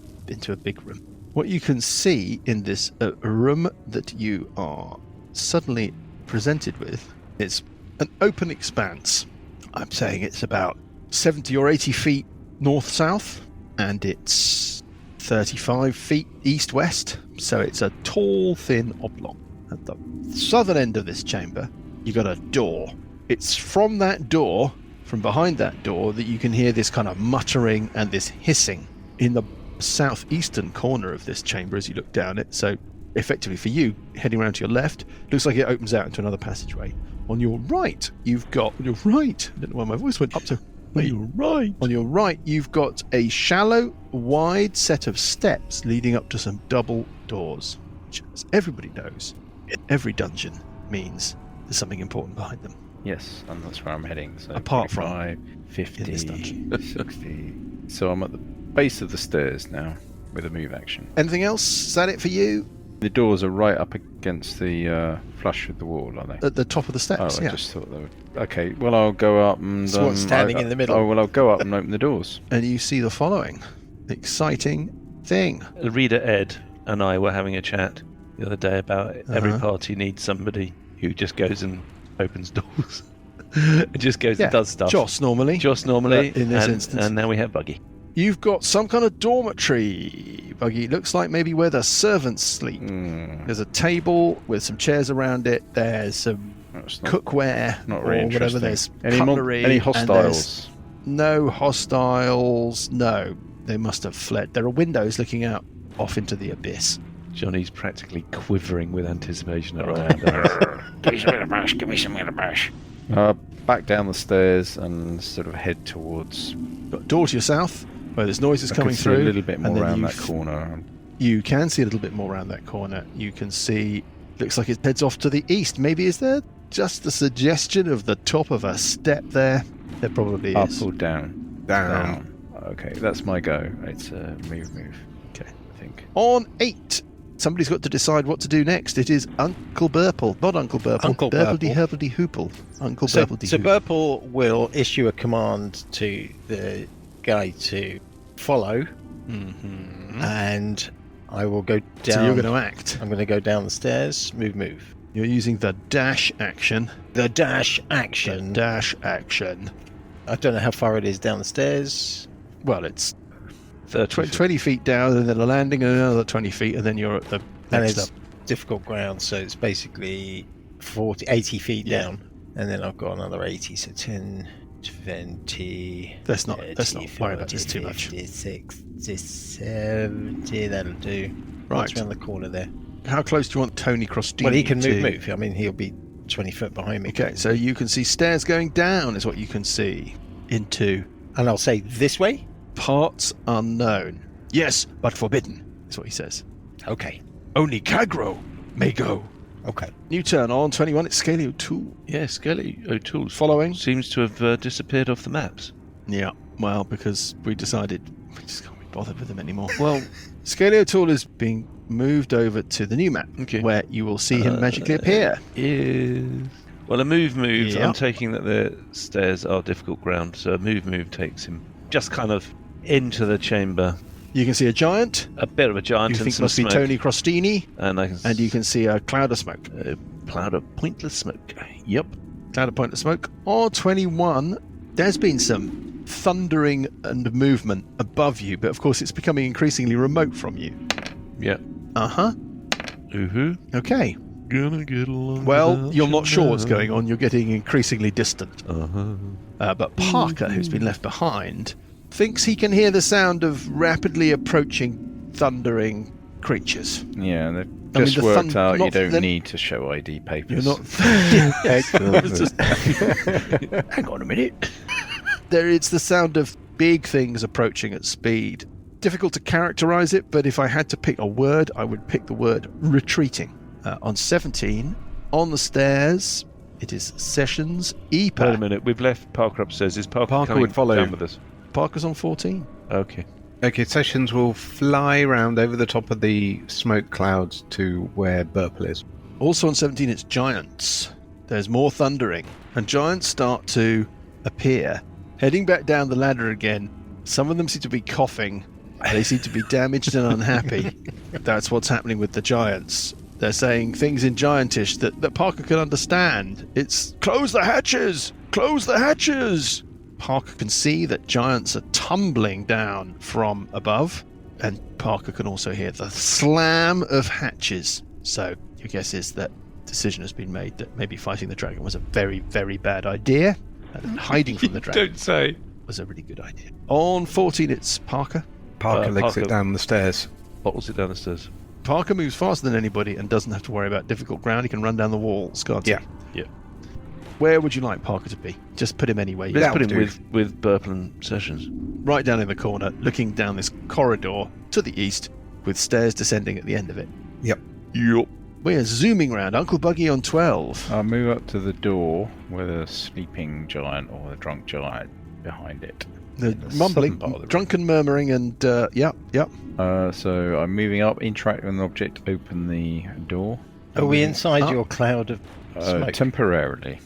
a big room. What you can see in this room that you are suddenly presented with is an open expanse. I'm saying it's about 70 or 80 feet north-south, and it's 35 feet east-west. So it's a tall, thin oblong. At the southern end of this chamber, you got a door. It's from that door, from behind that door, that you can hear this kind of muttering and this hissing. In the southeastern corner of this chamber as you look down it, so effectively for you, heading around to your left, looks like it opens out into another passageway. On your right, you've got... On your right... I don't know why my voice went up to... On your right. On your right, you've got a shallow, wide set of steps leading up to some double doors, which, as everybody knows, in every dungeon means there's something important behind them. Yes, and that's where I'm heading. So Apart from 45, 50, in this dungeon. 60. So I'm at the base of the stairs now with a move action. Anything else? Is that it for you? The doors are right up against the flush with the wall, are they? At the top of the steps, Oh, yeah. I just thought they would. Okay, well, I'll go up and. So what's standing in the middle? Oh, well, I'll go up and open the doors. And you see the following exciting thing. Reader Ed and I were having a chat the other day about every Uh-huh. party needs somebody who just goes and opens doors. It just goes and does stuff. Joss normally. Joss normally, In this and, instance. and now we have Buggy. You've got some kind of dormitory, Buggy. It looks like maybe where the servants sleep. There's a table with some chairs around it. There's some That's not, cookware not or really whatever. interesting. There's Any cutlery. any and there's hostiles? No hostiles. No, they must have fled. There are windows looking out off into the abyss. Johnny's practically quivering with anticipation around us. Give me some of the mash. Give me some of the mash. Back down the stairs and sort of head towards. Got a door to your south where there's noises I coming can see through. a little bit and more then around you that corner. You can see a little bit more around that corner. You can see, looks like it heads off to the east. Maybe is there just the suggestion of the top of a step there? There probably Up is. or down? Down. Okay, that's my go. It's a move. Okay. I think. On 8, somebody's got to decide what to do next. It is Uncle Burple. Not Uncle Burple. Uncle Burpledy Burple. Herbledy Hoople. Uncle So Burpledy Burple will issue a command to the guy to follow, Mm-hmm. and I will go down. So you're going to act. I'm going to go down the stairs. Move. You're using the dash action. The dash The action. dash action. I don't know how far it is down the stairs. Well, it's 20 feet down, and then a landing, and another 20 feet, and then you're at the And next it's up. difficult ground, so it's basically 80 feet Yeah. down. And then I've got another 80, so 10, 20, Let's not 30, worry about 40, this too much. 50, 60, 70, that'll do. Right. What's around the corner there? How close do you want Tony Crostini? Well, he can to... move. I mean, he'll be 20 foot behind me. Okay, so you can see stairs going down is what you can see into And I'll say this way? parts unknown. Yes, but forbidden is what he says. Okay. Only Kagro may go. Okay. New turn on 21. It's Scaly O'Toole. Yeah, Skelly O'Toole Following. seems to have disappeared off the maps. Yeah, well, because we decided we just can't be bothered with him anymore. Well, Scaly O'Toole is being moved over to the new map, Okay. where you will see him magically appear. Well, a move moves. Yeah. I'm taking that the stairs are difficult ground, so a move takes him just kind of into the chamber. You can see a giant. A bit of a giant You and think some must smoke. be Tony Crostini, And I can and you can see a cloud of smoke. a cloud of pointless smoke. Yep. Cloud of point of smoke. On 21, there's been some thundering and movement above you, but of course it's becoming increasingly remote from you. Yep. Uh-huh. Ooh-hoo. Okay. Gonna get along. Well, without you're you not sure what's now. going on. You're getting increasingly distant. Uh-huh. But Parker, who's been left behind, thinks he can hear the sound of rapidly approaching, thundering creatures. Yeah, they've I mean, just the worked out you not don't the- need to show ID papers. You're not. It's just- Hang on a minute. It's the sound of big things approaching at speed. Difficult to characterize it, but if I had to pick a word, I would pick the word retreating. On 17, on the stairs, it is Sessions Wait a Epa. minute. We've left Parker upstairs. Is Parker coming would follow. down with us? Parker's on 14. Okay. Okay, Sessions will fly around over the top of the smoke clouds to where Burple is. Also on 17, it's giants. There's more thundering, and giants start to appear. Heading back down the ladder again, some of them seem to be coughing. They seem to be damaged and unhappy. That's what's happening with the giants. They're saying things in giantish that Parker can understand. It's, close the hatches! Close the hatches! Parker can see that giants are tumbling down from above, and Parker can also hear the slam of hatches. So your guess is that decision has been made that maybe fighting the dragon was a very, very bad idea, and that hiding from the dragon Don't say. was a really good idea. On 14, it's Parker. Parker legs Parker- it down the stairs. Bottles it down the stairs. Parker moves faster than anybody and doesn't have to worry about difficult ground. He can run down the walls, can't he? Yeah. Yeah. Where would you like Parker to be? Just put him anywhere. Let's That'll put him do. with Burple and Sessions. Right down in the corner, looking down this corridor to the east, with stairs descending at the end of it. Yep. Yup. We're zooming round. Uncle Buggy on 12. I'll move up to the door with a sleeping giant or a drunk giant behind it. The in the mumbling, southern part of the room. drunken murmuring, and yep. So I'm moving up, interact with an object, open the door. Are we inside up. your cloud of smoke? Temporarily.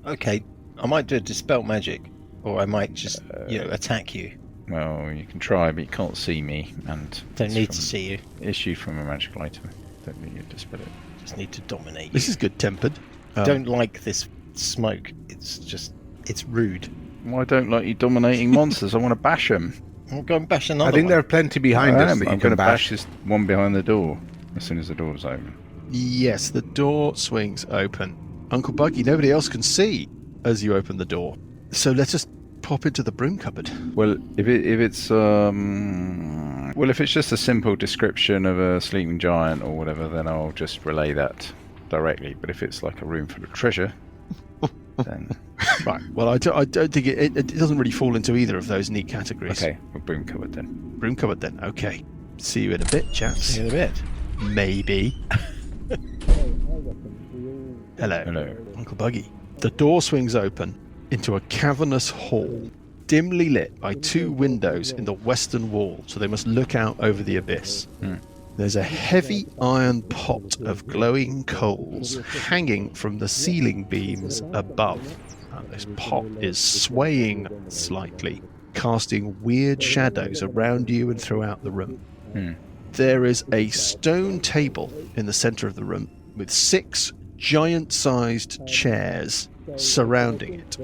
Okay, I might do a dispel magic, or I might just, attack you. Well, you can try, but you can't see me, and Don't it's need from- to see you. Issue from a magical item. Don't need you to dispel it. Just need to dominate you. This is good tempered. Don't like this smoke. It's rude. Well, I don't like you dominating monsters. I want to bash them. I'll go and bash another I think one. there are plenty behind us that I'm you going can to bash bash. this one behind the door as soon as the door's open. Yes, the door swings open. Uncle Buggy, nobody else can see as you open the door. So let's just pop into the broom cupboard. Well, if it's just a simple description of a sleeping giant or whatever, then I'll just relay that directly. But if it's like a room full of treasure, then Right. Well, I don't think it doesn't really fall into either of those neat categories. okay, we're broom covered then. Broom cupboard then. Okay. See you in a bit, chaps. See you in a bit. Maybe. Hello. Hello. Uncle Buggy. The door swings open into a cavernous hall, dimly lit by two windows in the western wall, so they must look out over the abyss. There's a heavy iron pot of glowing coals hanging from the ceiling beams above. This pot is swaying slightly, casting weird shadows around you and throughout the room. There is a stone table in the center of the room with 6 giant-sized chairs surrounding it.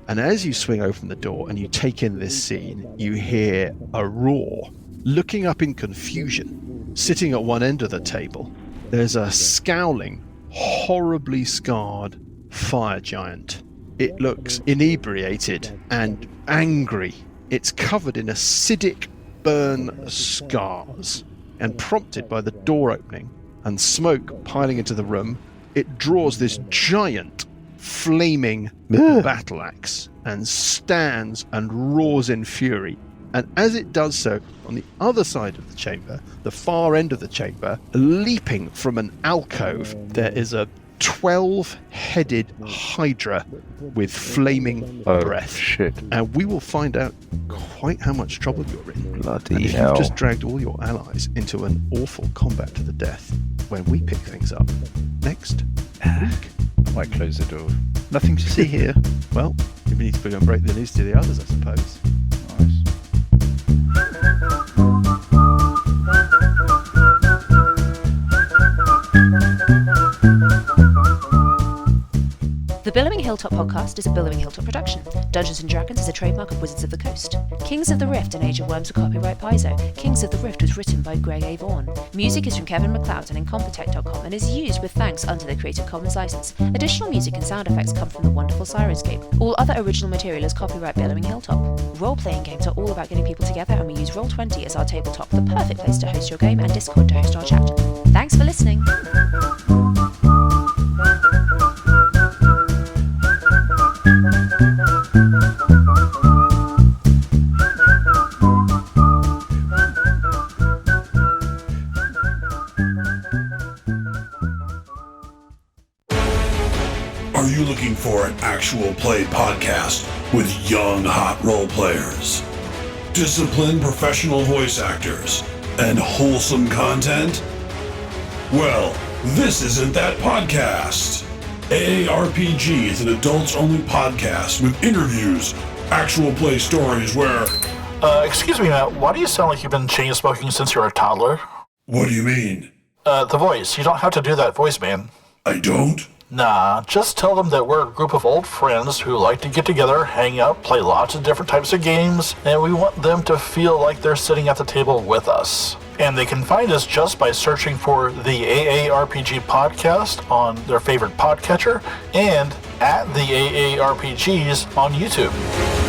And as you swing open the door and you take in this scene, you hear a roar. Looking up in confusion, sitting at one end of the table, there's a scowling, horribly scarred fire giant. It looks inebriated and angry. It's covered in acidic burn scars, and prompted by the door opening and smoke piling into the room, it draws this giant flaming battle axe and stands and roars in fury. And as it does so, on the other side of the chamber, the far end of the chamber, leaping from an alcove, there is a 12-headed hydra with flaming breath. Shit. And we will find out quite how much trouble you're in. Bloody and if hell. you've just dragged all your allies into an awful combat to the death when we pick things up next week. Might close the door. Nothing to see here. Well, we need to go and break the news to the others, I suppose. Nice. The Billowing Hilltop podcast is a Billowing Hilltop production. Dungeons & Dragons is a trademark of Wizards of the Coast. Kings of the Rift and Age of Worms are copyright Paizo. Kings of the Rift was written by Greg A. Vaughan. Music is from Kevin MacLeod and Incompetech.com and is used with thanks under the Creative Commons license. Additional music and sound effects come from the wonderful Sirenscape. All other original material is copyright Billowing Hilltop. Role-playing games are all about getting people together, and we use Roll20 as our tabletop, the perfect place to host your game, and Discord to host our chat. Thanks for listening. Are you looking for an actual play podcast with young, hot role players, disciplined professional voice actors, and wholesome content? Well, this isn't that podcast. AARPG is an adults-only podcast with interviews, actual play stories where... Excuse me, Matt, why do you sound like you've been chain smoking since you were a toddler? What do you mean? The voice. You don't have to do that voice, man. I don't? Nah, just tell them that we're a group of old friends who like to get together, hang out, play lots of different types of games, and we want them to feel like they're sitting at the table with us. And they can find us just by searching for the AARPG podcast on their favorite podcatcher and at the AARPGs on YouTube.